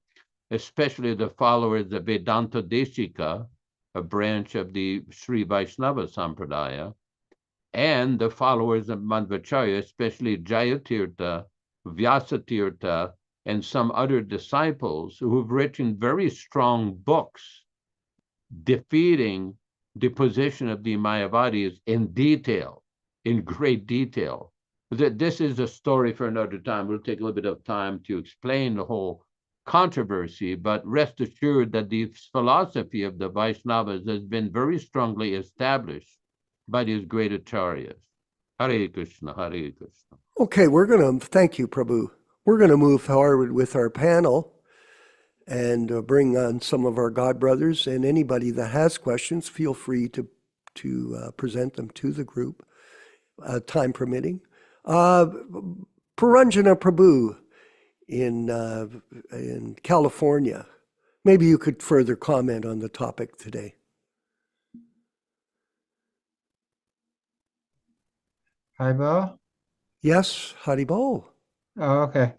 especially the followers of Vedanta Desika, a branch of the Sri Vaishnava Sampradaya, and the followers of Madhvacharya, especially Jayatirtha, Vyasatirtha, and some other disciples who have written very strong books defeating the position of the Mayavadis in detail, in great detail. This is a story for another time. We'll take a little bit of time to explain the whole controversy, but rest assured that the philosophy of the Vaishnavas has been very strongly established by these great acharyas. Hare Krishna, Hare Krishna. Okay, thank you, Prabhu. We're going to move forward with our panel and bring on some of our God brothers, and anybody that has questions, feel free to present them to the group, time permitting. Paranjana Prabhu in California, maybe you could further comment on the topic today. Haribo? Yes, Haribol. Oh, okay.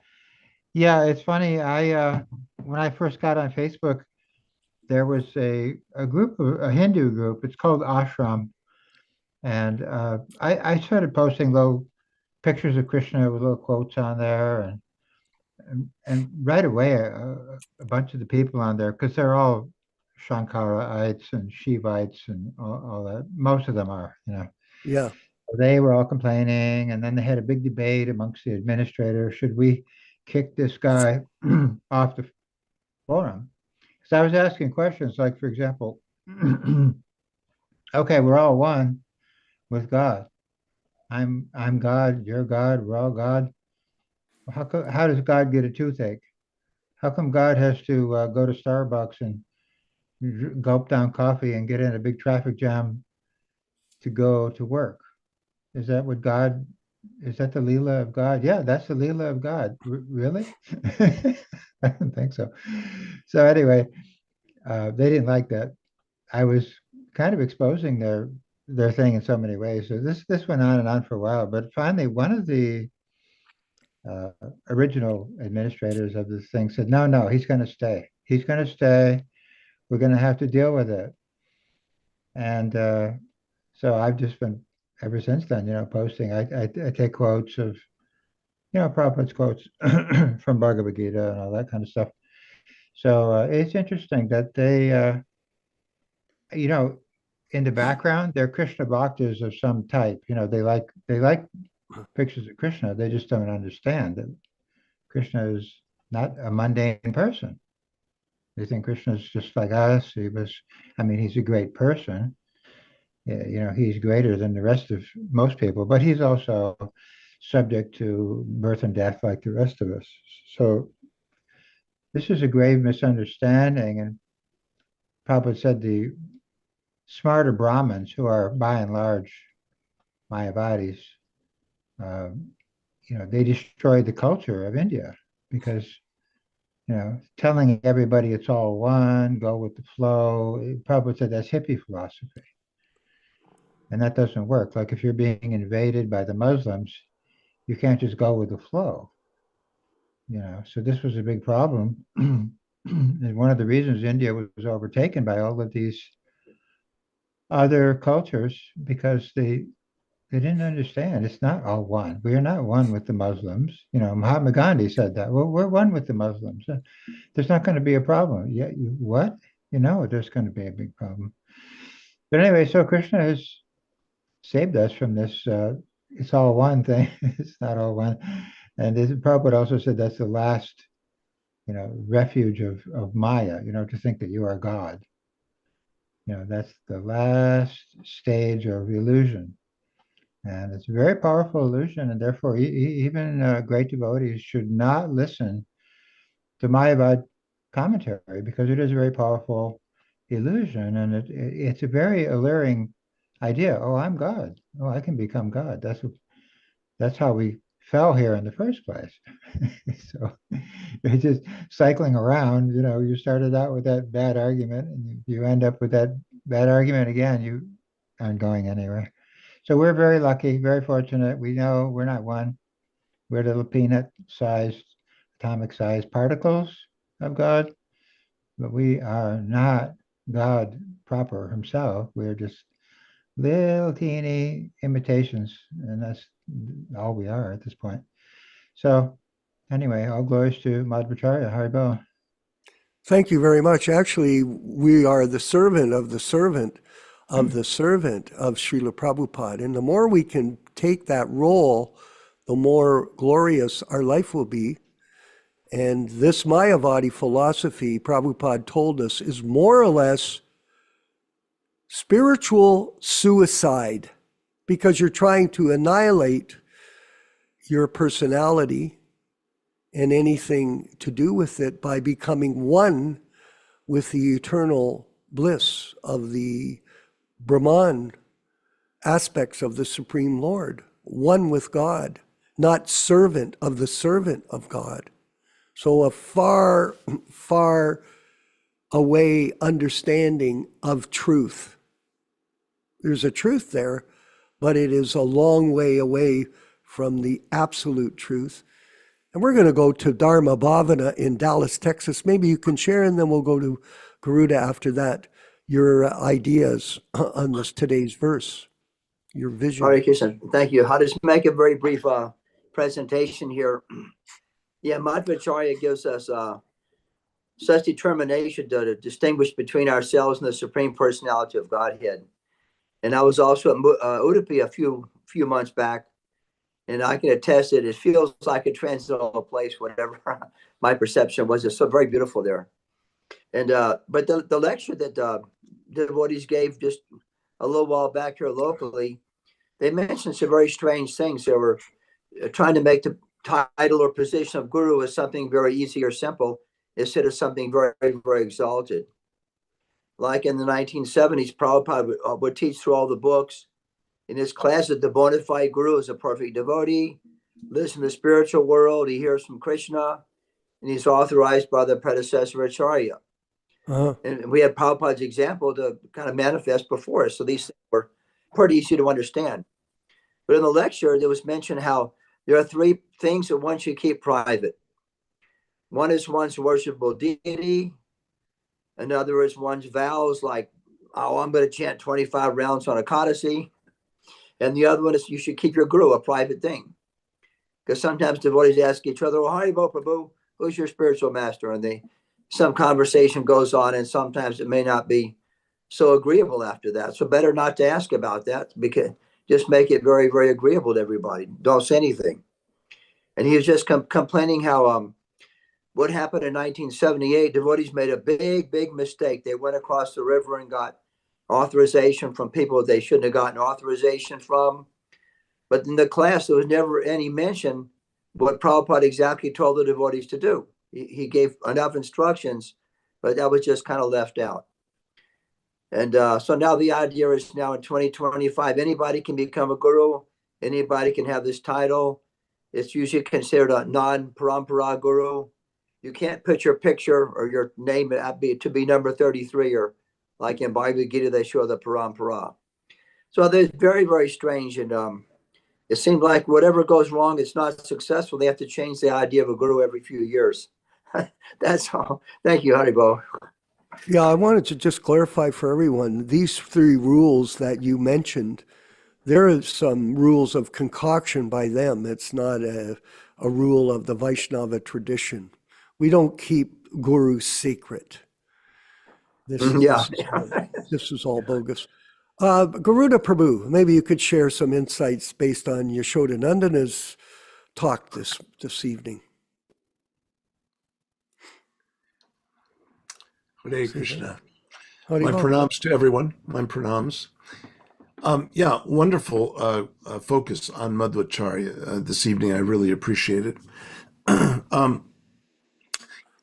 Yeah, it's funny. When I first got on Facebook, there was a group, a Hindu group. It's called Ashram, and I started posting little pictures of Krishna with little quotes on there, and right away a bunch of the people on there, because they're all Shankaraites and Shivites and all that. Most of them are, Yeah. They were all complaining, and then they had a big debate amongst the administrator. Should we kick this guy off the forum? Because I was asking questions like, for example, okay, we're all one with God. I'm God, you're God, we're all God. How does God get a toothache? How come God has to go to Starbucks and gulp down coffee and get in a big traffic jam to go to work? Is that what God, is that the Leela of God? Yeah, that's the Leela of God. Really? I don't think so. So anyway, they didn't like that. I was kind of exposing their thing in so many ways. So this went on and on for a while. But finally, one of the original administrators of this thing said, no, he's going to stay. He's going to stay. We're going to have to deal with it. And so I've just been, ever since then, posting. I take quotes of, Prabhupada's quotes from Bhagavad Gita and all that kind of stuff. So it's interesting that they, in the background, they're Krishna bhaktas of some type. They like pictures of Krishna. They just don't understand that Krishna is not a mundane person. They think Krishna is just like us. He's a great person. He's greater than the rest of most people, but he's also subject to birth and death like the rest of us. So this is a grave misunderstanding. And Prabhupada said the smarter Brahmins, who are by and large Mayavadis, they destroyed the culture of India because, telling everybody it's all one, go with the flow. Prabhupada said that's hippie philosophy. And that doesn't work. Like if you're being invaded by the Muslims, you can't just go with the flow. So this was a big problem. And one of the reasons India was overtaken by all of these other cultures, because they didn't understand. It's not all one. We are not one with the Muslims. Mahatma Gandhi said that. Well, we're one with the Muslims. There's not going to be a problem. Yeah, what? There's going to be a big problem. But anyway, so Krishna has saved us from this it's all one thing. It's not all one. And Prabhupada also said that's the last, refuge of Maya, to think that you are God. That's the last stage of illusion. And it's a very powerful illusion. And therefore, even great devotees should not listen to Mayavad commentary because it is a very powerful illusion. And it's a very alluring idea. Oh, I'm God. Oh, I can become God. That's how we fell here in the first place. So you're just cycling around. You started out with that bad argument, and you end up with that bad argument again. You aren't going anywhere. So we're very lucky, very fortunate. We know we're not one. We're little peanut-sized, atomic-sized particles of God, but we are not God proper himself. We're just little teeny imitations, and that's all we are at this point. So anyway, all glories to Madhvacharya. Haribol. Thank you very much. Actually, we are the servant of the servant of the servant of Srila Prabhupada. And the more we can take that role, the more glorious our life will be. And this Mayavadi philosophy, Prabhupada told us, is more or less spiritual suicide, because you're trying to annihilate your personality and anything to do with it by becoming one with the eternal bliss of the Brahman aspects of the Supreme Lord, one with God, not servant of the servant of God. So a far, far away understanding of truth. There's a truth there, but it is a long way away from the absolute truth. And we're going to go to Dharma Bhavana in Dallas, Texas. Maybe you can share, and then we'll go to Garuda after that, your ideas on this today's verse, your vision. Hare Krishna. Thank you. I'll just make a very brief presentation here. Yeah, Madhvacharya gives us such determination to distinguish between ourselves and the Supreme Personality of Godhead. And I was also at Udupi a few months back, and I can attest that it feels like a transcendental place, whatever my perception was. It's so very beautiful there. And but the lecture that the devotees gave just a little while back here locally, they mentioned some very strange things. They were trying to make the title or position of guru as something very easy or simple instead of something very, very exalted. Like in the 1970s, Prabhupada would teach through all the books. In his class, that the bona fide guru is a perfect devotee, lives in the spiritual world, he hears from Krishna, and he's authorized by the predecessor Acharya. And we had Prabhupada's example to kind of manifest before us. So these things were pretty easy to understand. But in the lecture, there was mentioned how There are three things that one should keep private. One is one's worshipable deity. Another is one's vows, like, oh, I'm going to chant 25 rounds on Ekadasi. And the other one is you should keep your guru a private thing. Because sometimes devotees ask each other, well, Haribo Prabhu, who's your spiritual master? And some conversation goes on, and sometimes it may not be so agreeable after that. So better not to ask about that, because just make it very, very agreeable to everybody. Don't say anything. And he was just complaining how what happened in 1978, devotees made a big, big mistake. They went across the river and got authorization from people they shouldn't have gotten authorization from. But in the class, there was never any mention what Prabhupada exactly told the devotees to do. He gave enough instructions, but that was just kind of left out. And so now the idea is now in 2025, anybody can become a guru. Anybody can have this title. It's usually considered a non-parampara guru. You can't put your picture or your name to be number 33, or like in Bhagavad Gita, they show the parampara. So they're very, very strange. And it seems like whatever goes wrong, it's not successful. They have to change the idea of a guru every few years. That's all. Thank you, Haribo. Yeah, I wanted to just clarify for everyone, these three rules that you mentioned, there are some rules of concoction by them. It's not a rule of the Vaishnava tradition. We don't keep gurus secret. This is all bogus. Garuda Prabhu, maybe you could share some insights based on Yashodanandana's talk this evening. Hare Krishna. Hare My Krishna. pranams to everyone. My pranams. Yeah, wonderful focus on Madhvacharya this evening. I really appreciate it.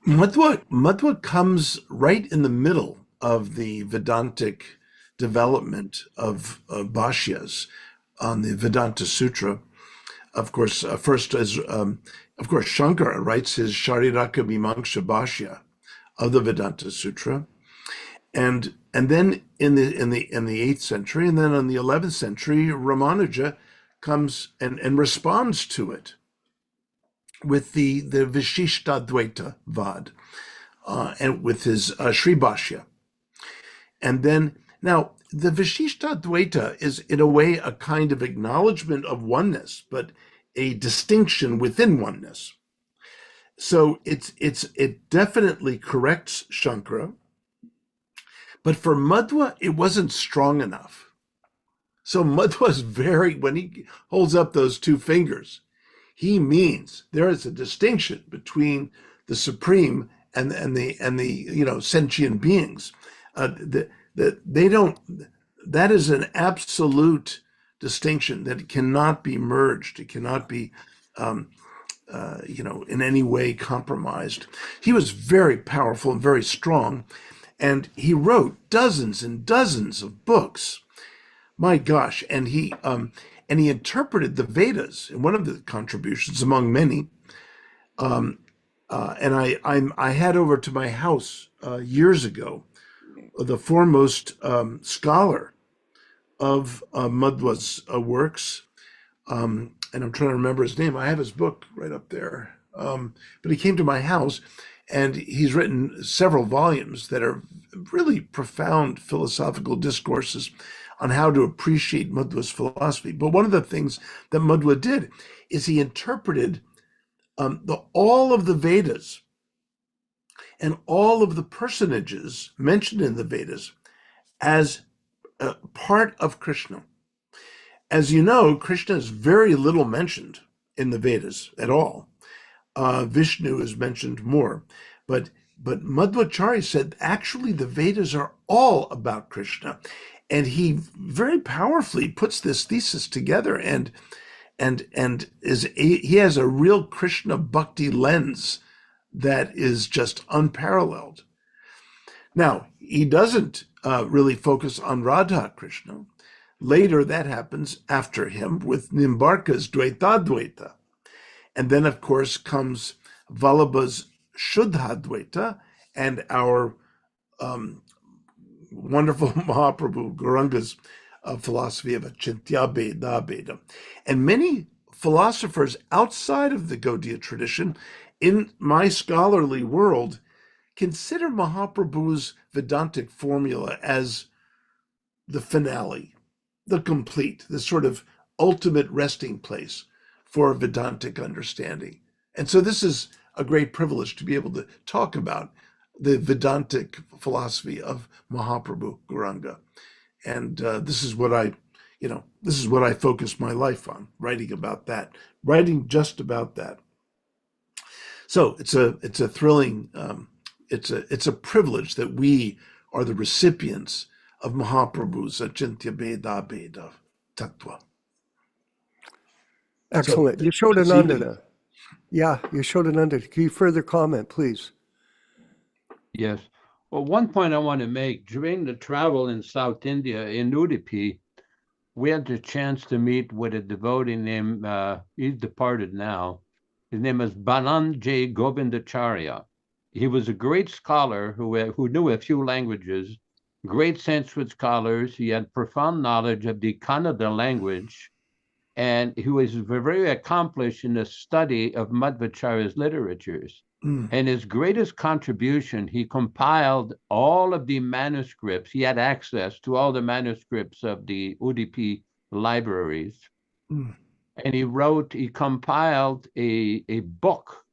Madhva comes right in the middle of the Vedantic development of Bhashyas on the Vedanta Sutra. Of course, first as Shankara writes his Shariraka Mimamsha Bhashya of the Vedanta Sutra, and then in the 8th century, and then in the 11th century, Ramanuja comes and responds to it with the Vishishtadvaita Vad, and with his Sri Bhashya. And then, now, the Vishishtadvaita is in a way a kind of acknowledgement of oneness, but a distinction within oneness. So it definitely corrects Shankara, but for Madhva, it wasn't strong enough. So Madhva's when he holds up those two fingers, he means there is a distinction between the supreme and the sentient beings. That is an absolute distinction that cannot be merged. It cannot be in any way compromised. He was very powerful and very strong, and he wrote dozens and dozens of books. My gosh, and he interpreted the Vedas in one of the contributions among many. And I had over to my house years ago the foremost scholar of Madhva's works. And I'm trying to remember his name. I have his book right up there. But he came to my house, and he's written several volumes that are really profound philosophical discourses on how to appreciate Madhva's philosophy. But one of the things that Madhva did is he interpreted all of the Vedas and all of the personages mentioned in the Vedas as part of Krishna. As you know, Krishna is very little mentioned in the Vedas at all. Vishnu is mentioned more, but Madhvacharya said actually the Vedas are all about Krishna, and he very powerfully puts this thesis together, and he has a real Krishna bhakti lens that is just unparalleled. Now, he doesn't really focus on Radha Krishna. Later, that happens after him with Nimbarka's Dvaita. And then, of course, comes Vallabha's Shuddha and our wonderful Mahaprabhu Gauranga's philosophy of Achintya Bheda. And many philosophers outside of the Gaudiya tradition, in my scholarly world, consider Mahaprabhu's Vedantic formula as the finale, the complete, the sort of ultimate resting place for Vedantic understanding. And so this is a great privilege to be able to talk about the Vedantic philosophy of Mahaprabhu Gauranga. And this is what I focus my life on, writing about that, writing just about that. So it's a thrilling, it's a privilege that we are the recipients of Mahaprabhu's Achintya Bheda Bheda Tattva. Excellent. So, Yashodananda. Yeah, Yashodananda. Can you further comment, please? Yes. Well, one point I want to make, during the travel in South India, in Udupi, we had the chance to meet with a devotee named, he's departed now. His name is Bananjay Govindacharya. He was a great scholar who knew a few languages, great Sanskrit scholars. He had profound knowledge of the Kannada language, and he was very accomplished in the study of Madhvacharya's literatures. And his greatest contribution, he compiled all of the manuscripts. He had access to all the manuscripts of the Udupi libraries. And he compiled a book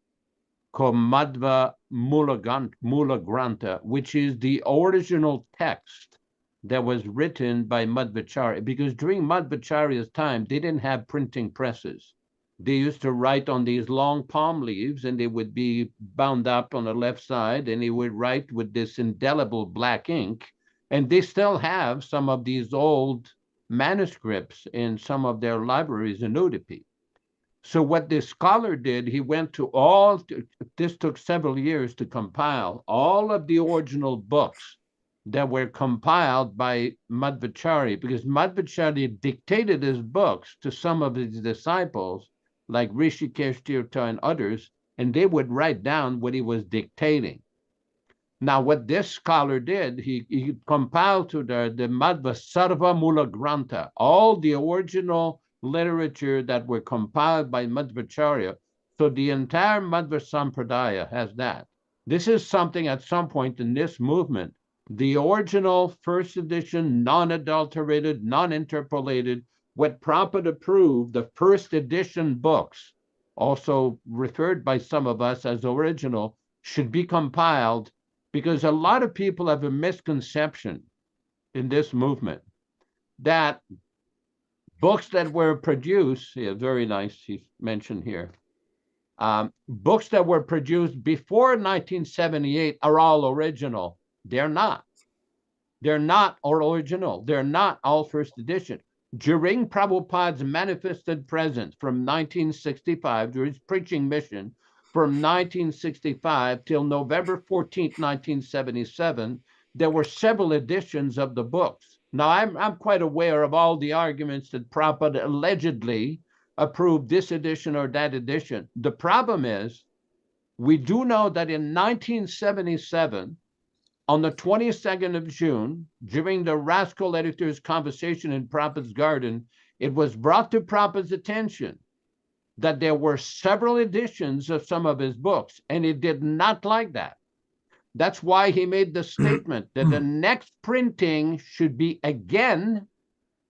called Madhva Mula Grantha, which is the original text that was written by Madhvacharya, because during Madhvacharya's time, they didn't have printing presses. They used to write on these long palm leaves, and they would be bound up on the left side, and he would write with this indelible black ink. And they still have some of these old manuscripts in some of their libraries in Udupi. So what this scholar did, he went to this took several years to compile all of the original books that were compiled by Madhvacharya, because Madhvacharya dictated his books to some of his disciples, like Rishikesh Tirtha and others, and they would write down what he was dictating. Now, what this scholar did, he compiled to the Madhva Sarva Mula Grantha, all the original literature that were compiled by Madhvacharya. So the entire Madhva Sampradaya has that. This is something at some point in this movement, the original first edition, non-adulterated, non-interpolated, what Prabhupada approved, the first edition books, also referred by some of us as original, should be compiled, because a lot of people have a misconception in this movement that books that were produced, yeah, very nice, he's mentioned here, books that were produced before 1978 are all original. They're not. They're not all original. They're not all first edition. During Prabhupada's manifested presence from 1965, during his preaching mission, from 1965 till November 14th, 1977, there were several editions of the books. Now, I'm quite aware of all the arguments that Prabhupada allegedly approved this edition or that edition. The problem is, we do know that in 1977, on the 22nd of June, during the Rascal editor's conversation in Prabhupada's garden, it was brought to Prabhupada's attention that there were several editions of some of his books, and he did not like that. That's why he made the statement that the next printing should be again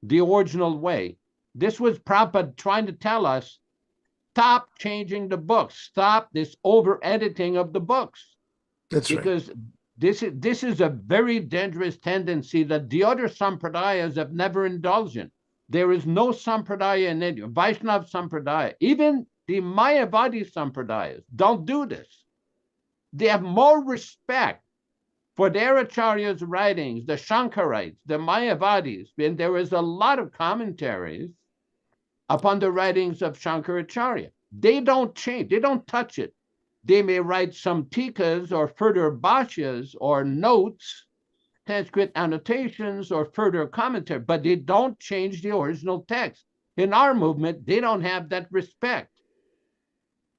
the original way. This was Prabhupada trying to tell us, stop changing the books, stop this over-editing of the books. That's right. Because this is a very dangerous tendency that the other sampradayas have never indulged in. There is no sampradaya in India, Vaishnava sampradaya, even the Mayavadi sampradayas don't do this. They have more respect for their acharyas' writings, the Shankarites, the Mayavadis, and there is a lot of commentaries upon the writings of Shankaracharya. They don't change, they don't touch it. They may write some tikas or further bhashyas or notes, Sanskrit annotations or further commentary, but they don't change the original text. In our movement, they don't have that respect.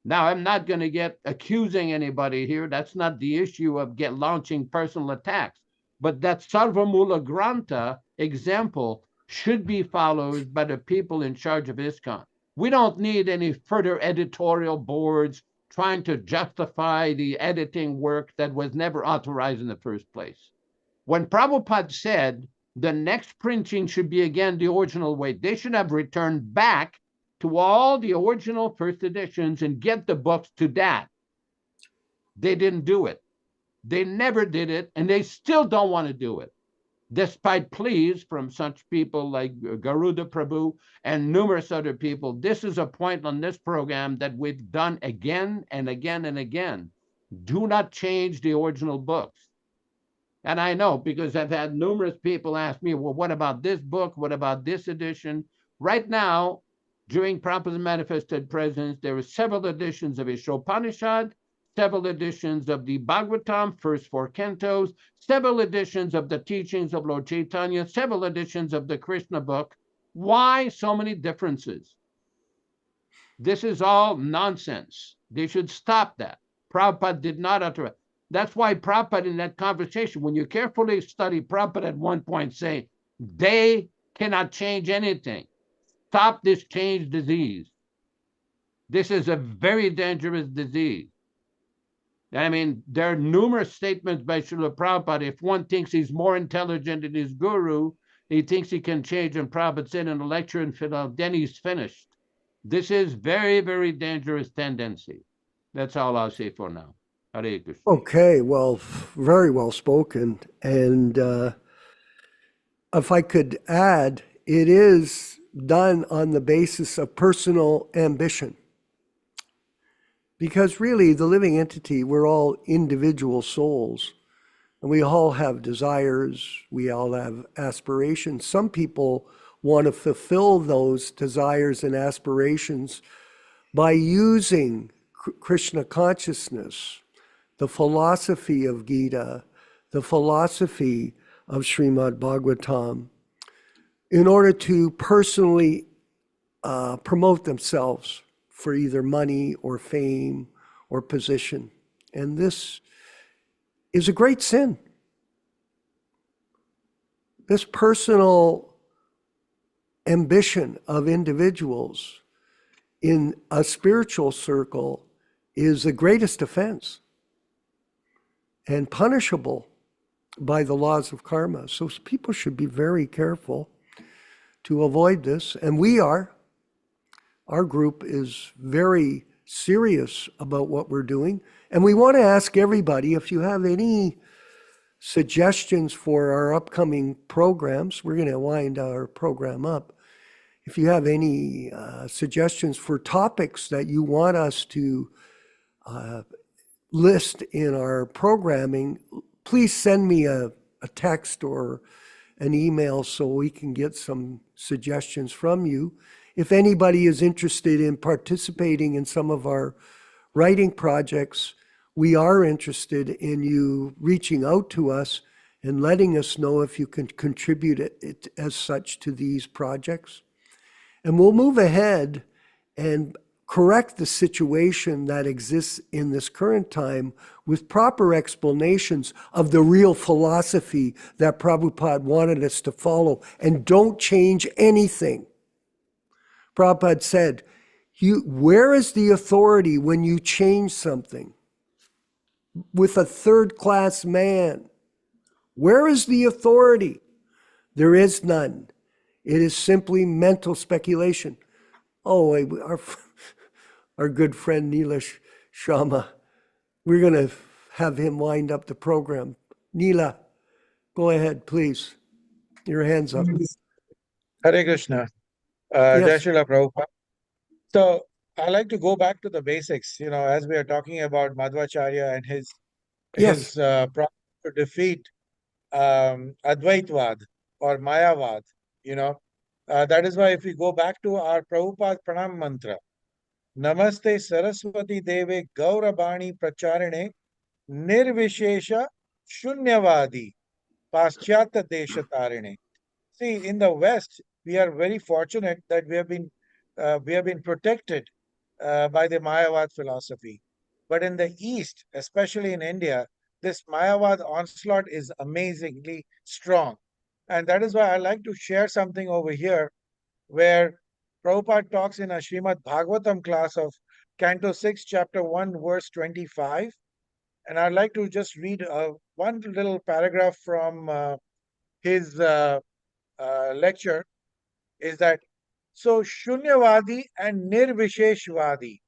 Now, I'm not going to get accusing anybody here. That's not the issue of launching personal attacks. But that Sarvamula Grantha example should be followed by the people in charge of ISKCON. We don't need any further editorial boards trying to justify the editing work that was never authorized in the first place. When Prabhupada said the next printing should be again the original way, they should have returned back to all the original first editions and get the books to that. They didn't do it. They never did it, and they still don't want to do it, despite pleas from such people like Garuda Prabhu and numerous other people. This is a point on this program that we've done again and again and again. Do not change the original books. And I know, because I've had numerous people ask me, well, what about this book? What about this edition? Right now, during Prabhupada's manifested presence, there are several editions of Ishopanishad, several editions of the Bhagavatam, first 4 cantos, several editions of the teachings of Lord Chaitanya, several editions of the Krishna book. Why so many differences? This is all nonsense. They should stop that. Prabhupada did not utter it. That's why Prabhupada, in that conversation, when you carefully study Prabhupada at one point, say, they cannot change anything. Stop this change disease. This is a very dangerous disease. I mean, there are numerous statements by Srila Prabhupada. If one thinks he's more intelligent than his guru, he thinks he can change, and Prabhupada said in a lecture in Philadelphia, then he's finished. This is very, very dangerous tendency. That's all I'll say for now. Hare Krishna. Okay, well, very well spoken. And if I could add, it is done on the basis of personal ambition. Because really, the living entity, we're all individual souls, and we all have desires, we all have aspirations. Some people want to fulfill those desires and aspirations by using Krishna consciousness, the philosophy of Gita, the philosophy of Srimad Bhagavatam, in order to personally promote themselves for either money or fame or position. And this is a great sin. This personal ambition of individuals in a spiritual circle is the greatest offense and punishable by the laws of karma. So people should be very careful to avoid this. And our group is very serious about what we're doing. And we want to ask everybody, if you have any suggestions for our upcoming programs, we're going to wind our program up. If you have any suggestions for topics that you want us to list in our programming, please send me a text or an email so we can get some suggestions from you. If anybody is interested in participating in some of our writing projects, we are interested in you reaching out to us and letting us know if you can contribute it as such to these projects. And we'll move ahead and correct the situation that exists in this current time with proper explanations of the real philosophy that Prabhupada wanted us to follow, and don't change anything. Prabhupada said, where is the authority when you change something with a third-class man? Where is the authority? There is none. It is simply mental speculation. Oh, our good friend Neela Sharma, we're going to have him wind up the program. Neela, go ahead, please. Your hand's up. Hare Krishna. Jai Srila Prabhupada. So I like to go back to the basics, as we are talking about Madhvacharya and his problem to defeat Advaitvad or Mayavad, that is why if we go back to our Prabhupada Pranam Mantra, Namaste Saraswati Deve Gaurabani Pracharine Nirvishesha Shunyavadi Paschata Deshatarine. See, in the West, we are very fortunate that we have been protected by the Mayavad philosophy. But in the East, especially in India, this Mayavad onslaught is amazingly strong. And that is why I like to share something over here where Prabhupada talks in a Srimad Bhagavatam class of Canto 6, Chapter 1, verse 25. And I'd like to just read one little paragraph from his lecture, is that, so Shunyavadi and Nirvisheshvadi,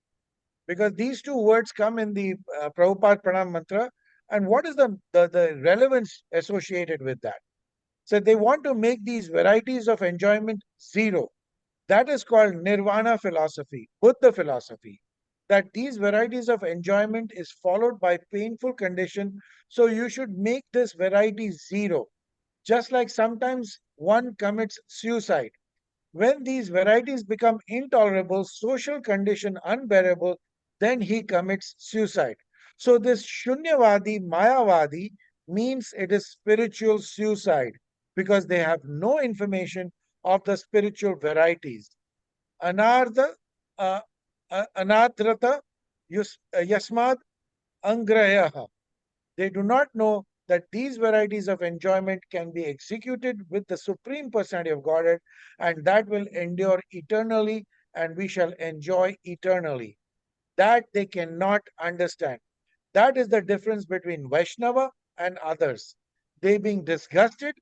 because these two words come in the Prabhupada Pranam Mantra, and what is the relevance associated with that? So they want to make these varieties of enjoyment zero. That is called Nirvana philosophy, Buddha philosophy, that these varieties of enjoyment is followed by painful condition. So you should make this variety zero. Just like sometimes one commits suicide. When these varieties become intolerable, social condition unbearable, then he commits suicide. So this Shunyavadi, Mayavadi means it is spiritual suicide because they have no information of the spiritual varieties. Anartha, Anadrata, Yasmad, Angrayaha. They do not know that these varieties of enjoyment can be executed with the Supreme Personality of Godhead, and that will endure eternally, and we shall enjoy eternally. That they cannot understand. That is the difference between Vaishnava and others. They being disgusted,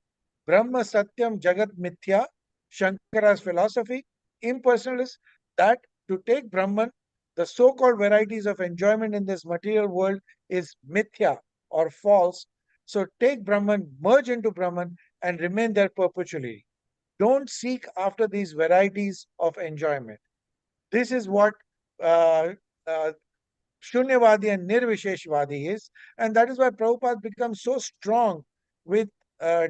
Brahma Satyam Jagat Mithya, Shankara's philosophy, impersonalist, that to take Brahman, the so-called varieties of enjoyment in this material world is mithya or false. So take Brahman, merge into Brahman, and remain there perpetually. Don't seek after these varieties of enjoyment. This is what uh, uh, Shunyavadi and Nirvisheshvadi is. And that is why Prabhupada becomes so strong with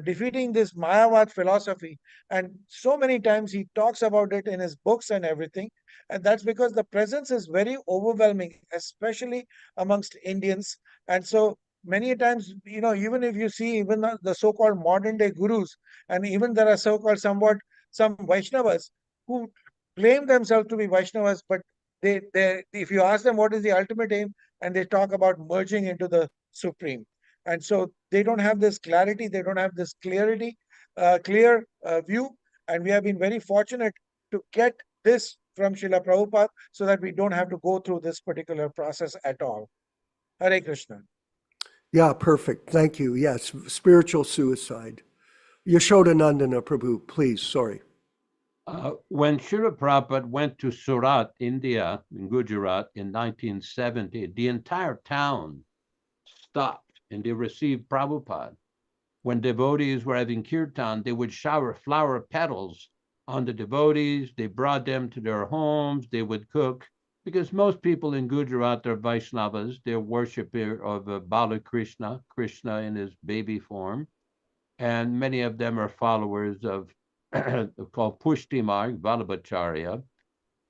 defeating this Mayavad philosophy. And so many times he talks about it in his books and everything. And that's because the presence is very overwhelming, especially amongst Indians. And so many times, even if you see even the so-called modern day gurus, and even there are so-called some Vaishnavas who claim themselves to be Vaishnavas, but if you ask them what is the ultimate aim, and they talk about merging into the supreme, and so they don't have this clarity, they don't have this clear view, and we have been very fortunate to get this from Srila Prabhupada so that we don't have to go through this particular process at all. Hare Krishna. Yeah, perfect. Thank you. Yes, spiritual suicide. Yashodanandana Prabhu, please. Sorry. When Srila Prabhupada went to Surat, India, in Gujarat in 1970, the entire town stopped and they received Prabhupada. When devotees were having kirtan, they would shower flower petals on the devotees. They brought them to their homes. They would cook, because most people in Gujarat are Vaishnavas. They're worshippers of Balakrishna, Krishna in his baby form. And many of them are followers of called Pushti Marg, Vallabhacharya.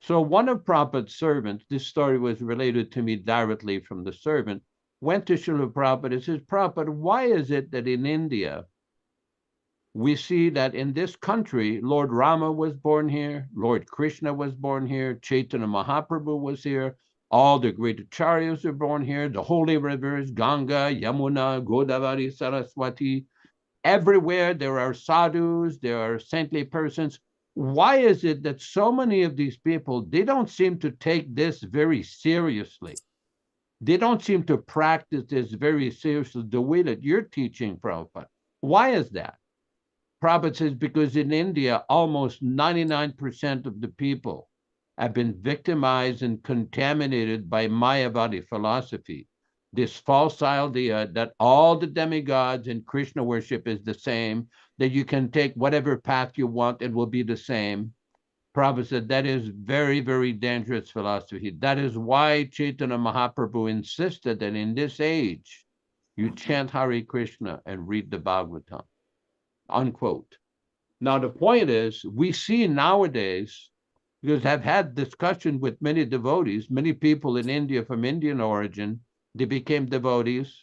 So one of Prabhupada's servants, this story was related to me directly from the servant, went to Srila Prabhupada and says, Prabhupada, why is it that in India, we see that in this country, Lord Rama was born here, Lord Krishna was born here, Chaitanya Mahaprabhu was here, all the great acharyas are born here, the holy rivers, Ganga, Yamuna, Godavari, Saraswati, everywhere there are sadhus, there are saintly persons. Why is it that so many of these people, they don't seem to take this very seriously? They don't seem to practice this very seriously the way that you're teaching, Prabhupada. Why is that? Prabhupada says, because in India, almost 99% of the people have been victimized and contaminated by Mayavadi philosophy. This false idea that all the demigods in Krishna worship is the same, that you can take whatever path you want, it will be the same. Prabhupada said that is very, very dangerous philosophy. That is why Chaitanya Mahaprabhu insisted that in this age, you chant Hare Krishna and read the Bhagavatam, unquote. Now, the point is, we see nowadays, because I've had discussion with many devotees, many people in India from Indian origin, they became devotees,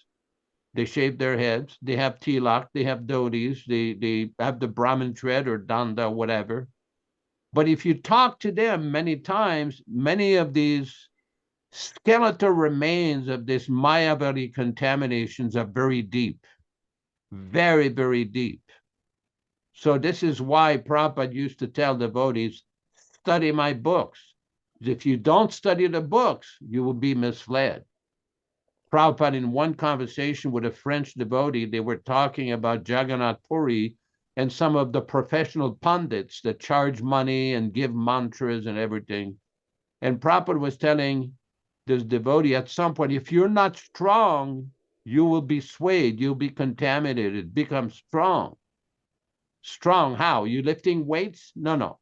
they shaved their heads, they have tilak, they have dhotis, they have the Brahmin thread or danda, whatever. But if you talk to them many times, many of these skeletal remains of this Mayavadi contaminations are very deep, very, very deep. So this is why Prabhupada used to tell devotees, study my books. If you don't study the books, you will be misled. Prabhupada, in one conversation with a French devotee, they were talking about Jagannath Puri and some of the professional pundits that charge money and give mantras and everything. And Prabhupada was telling this devotee at some point, if you're not strong, you will be swayed, you'll be contaminated, become strong. Strong how? You lifting weights? No.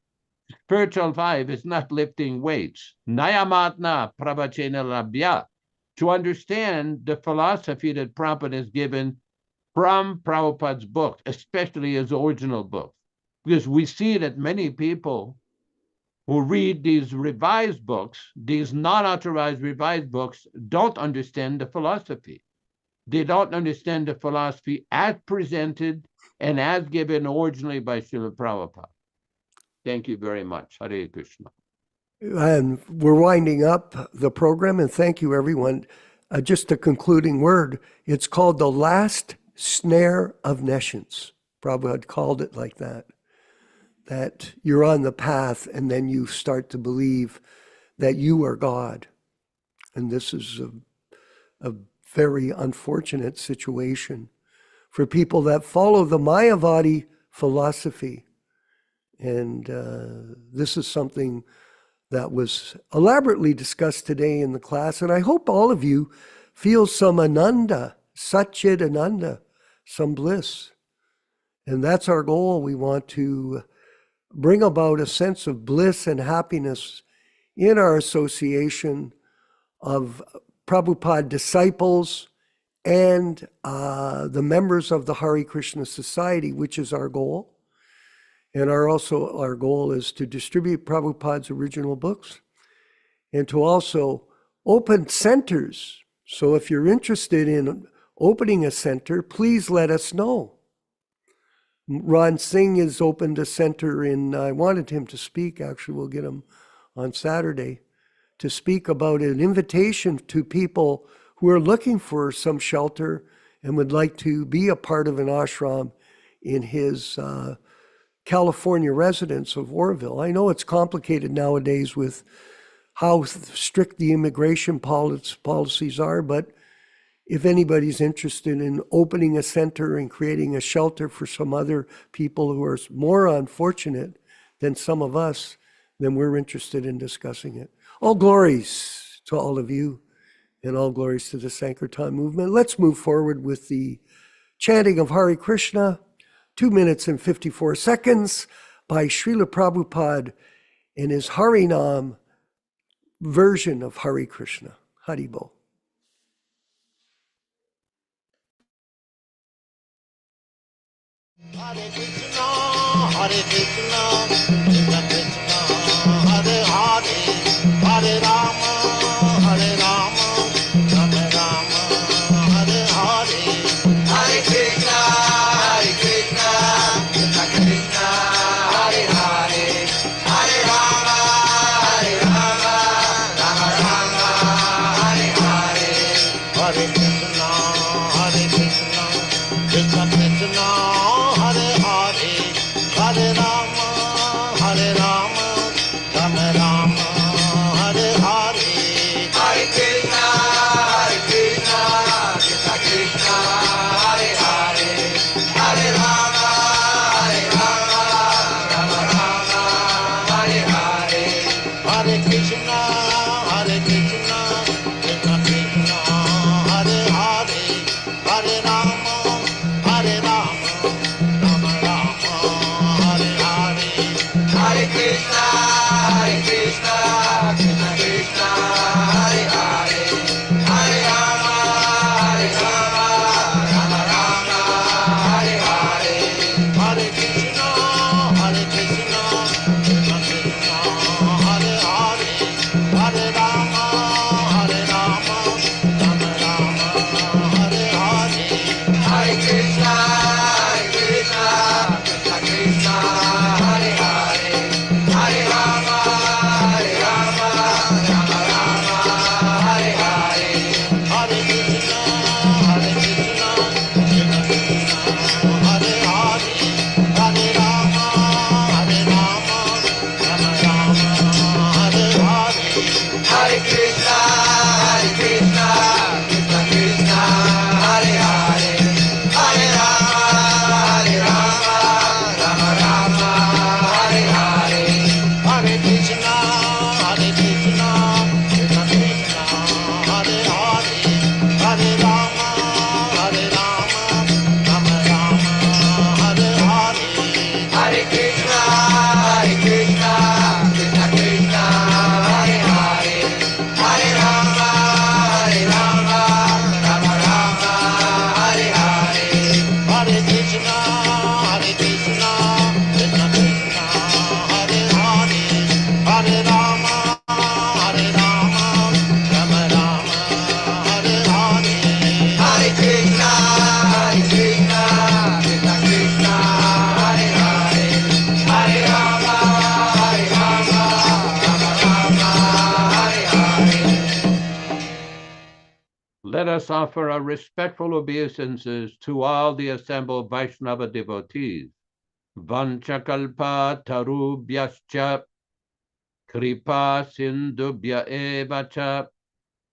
Spiritual life is not lifting weights. Nayamatna pravachena labhya. To understand the philosophy that Prabhupada has given from Prabhupada's book, especially his original book. Because we see that many people who read these revised books, these non-authorized revised books, don't understand the philosophy. They don't understand the philosophy as presented and as given originally by Srila Prabhupada. Thank you very much. Hare Krishna. And we're winding up the program, and thank you, everyone. Just a concluding word. It's called the last snare of nescience. Prabhupada called it like that. That you're on the path, and then you start to believe that you are God. And this is a very unfortunate situation for people that follow the Mayavadi philosophy. And this is something that was elaborately discussed today in the class. And I hope all of you feel some ananda, satchit ananda, some bliss. And that's our goal. We want to bring about a sense of bliss and happiness in our association of Prabhupada disciples and the members of the Hare Krishna Society, which is our goal. And our goal is to distribute Prabhupada's original books and to also open centers. So if you're interested in opening a center, please let us know. Ron Singh has opened a center I wanted him to speak, actually we'll get him on Saturday, to speak about an invitation to people who are looking for some shelter and would like to be a part of an ashram in his California residence of Oroville. I know it's complicated nowadays with how strict the immigration policies are, but if anybody's interested in opening a center and creating a shelter for some other people who are more unfortunate than some of us, then we're interested in discussing it. All glories to all of you and all glories to the Sankirtan movement. Let's move forward with the chanting of Hare Krishna. 2 minutes and 54 seconds by Srila Prabhupada in his Harinam version of Hare Krishna. Haribol. Hare Krishna, Hare Krishna, Krishna Krishna, Hare Hare, Hare Rama, Hare Rama, Rama Rama, Hare Hare, Hare Krishna, Hare Krishna, Krishna Krishna, Hare Hare, Hare Rama, Hare Rama, Rama Rama, Hare Hare, Hare Krishna, Hare Krishna, Krishna Krishna, Hare Hare, Hare Rama, Hare Rama, Rama Rama, Hare Hare, Hare Krishna, Hare Krishna, Krishna Krishna, Hare Hare, Hare Rama, Hare Rama, Rama Rama, Hare Hare, Hare Krishna, Hare Krishna, Krishna Krishna, Hare Hare, Hare Rama, Hare Rama, Rama Rama, Hare Hare, Hare Krishna, Hare Krishna, Krishna Krishna, Hare Hare, Hare Rama, Hare Rama, Rama Rama, Hare Hare, Hare Krishna, Hare Krishna, Krishna Krishna, Hare Hare, Hare Rama, Hare Rama, Rama Rama, Hare Hare, Hare Krishna, Hare Krishna, Krishna Krishna, Hare Hare, Hare Rama, Hare Rama, Rama Rama, Hare Hare, Hare Krishna, Hare Krishna, Krishna Krishna, Hare Hare, Hare Rama, Hare Rama, Rama Rama, let us offer our respectful obeisances to all the assembled Vaishnava devotees. Vanchakalpa tarubhyascha kripa sindubhya evacha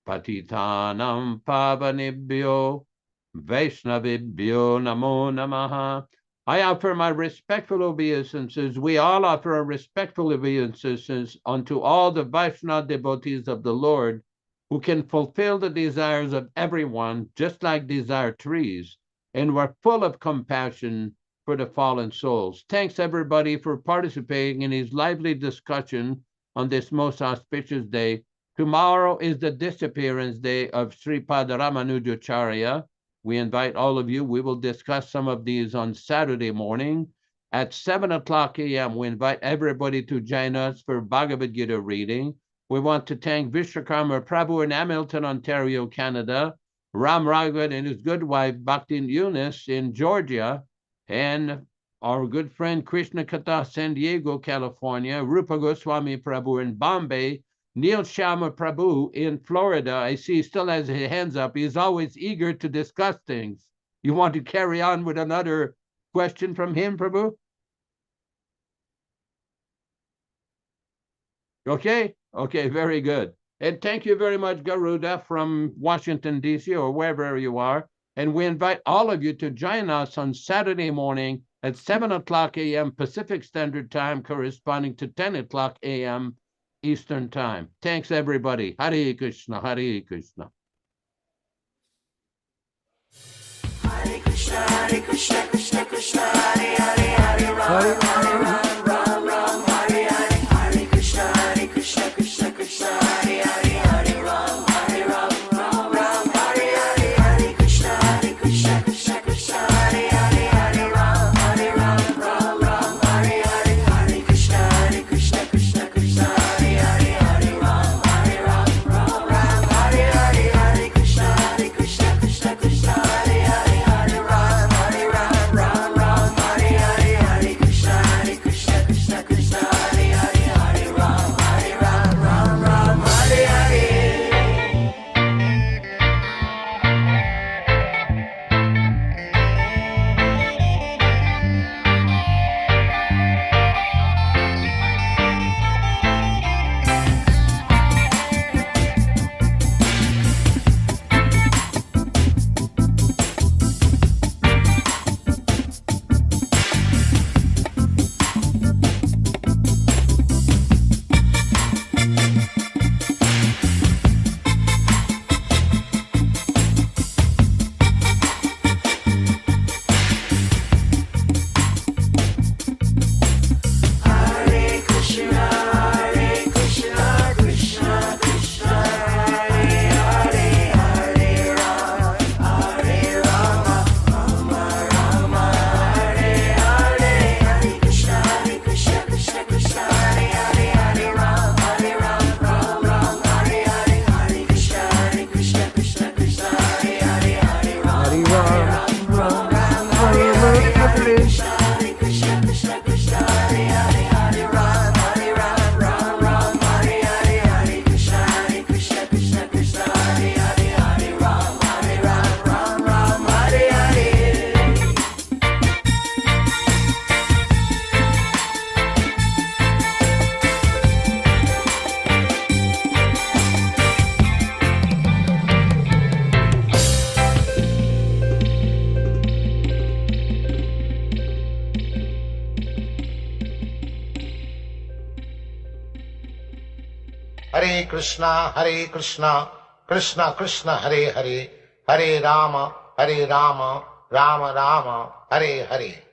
patitanam pavanibhyo Vaishnavibhyo namo namaha. I offer my respectful obeisances. We all offer our respectful obeisances unto all the Vaishnava devotees of the Lord who can fulfill the desires of everyone, just like desire trees, and we're full of compassion for the fallen souls. Thanks, everybody, for participating in his lively discussion on this most auspicious day. Tomorrow is the disappearance day of Sripada Ramanujacharya. We invite all of you. We will discuss some of these on Saturday morning at 7 o'clock a.m. We invite everybody to join us for Bhagavad Gita reading. We want to thank Vishwakarma Prabhu in Hamilton, Ontario, Canada, Ram Raghavan and his good wife, Bhakti Eunice in Georgia, and our good friend Krishna Katha, San Diego, California, Rupa Goswami Prabhu in Bombay, Neil Sharma Prabhu in Florida. I see he still has his hands up. He's always eager to discuss things. You want to carry on with another question from him, Prabhu? Okay? Okay, very good. And thank you very much, Garuda, from Washington, D.C., or wherever you are. And we invite all of you to join us on Saturday morning at 7 o'clock a.m. Pacific Standard Time, corresponding to 10 o'clock a.m. Eastern Time. Thanks, everybody. Hare Krishna, Hare Krishna. Hare Krishna, Hare Krishna, Krishna Krishna, Hare Hare, Hare Ram, Hare Ram, Ram Ram, Hare Hare. Hare Krishna, Hare Krishna, Krishna Krishna, Hare Hare, Hare Ram, Hare Ram, Ram Ram, Hare Hare. Hare Krishna, Hare Krishna, Krishna Krishna, Hare Hare, Hare Ram, Hare Ram, Ram Ram, Hare Hare. Hare Krishna, Hare Krishna, Krishna Krishna, Hare Hare, Hare Ram, Hare Ram, Ram Ram, Hare Hare. Hare Krishna, Hare Krishna, Krishna Krishna, Hare Hare, Hare Ram, Hare Ram, Ram Ram, Hare Hare. Hare Krishna, Hare Krishna, Krishna Krishna, Hare Hare, Hare Ram, Hare Ram, Ram Ram, Hare Hare. Hare Krishna, Hare Krishna, Krishna Krishna, Hare Hare, Hare Rama, Hare Rama, Rama Rama, Hare Hare. Hare Krishna, Krishna Krishna, Hare Hare, Hare Ram, Hare Ram, Ram Ram, Hare Hare. Hare Krishna, Krishna Krishna, Hare Hare, Hare Ram, Hare Ram, Ram Ram, Hare Hare. Hare Krishna, Krishna Krishna, Hare Hare, Hare Ram, Hare Ram, Ram Ram, Hare Hare. Hare Krishna, Krishna Krishna, Hare Hare, Hare Ram, Hare Ram, Ram Ram, Hare Hare. Hare Krishna, Krishna Krishna, Hare Hare, Hare Rama, Rama Rama, Hare Hare.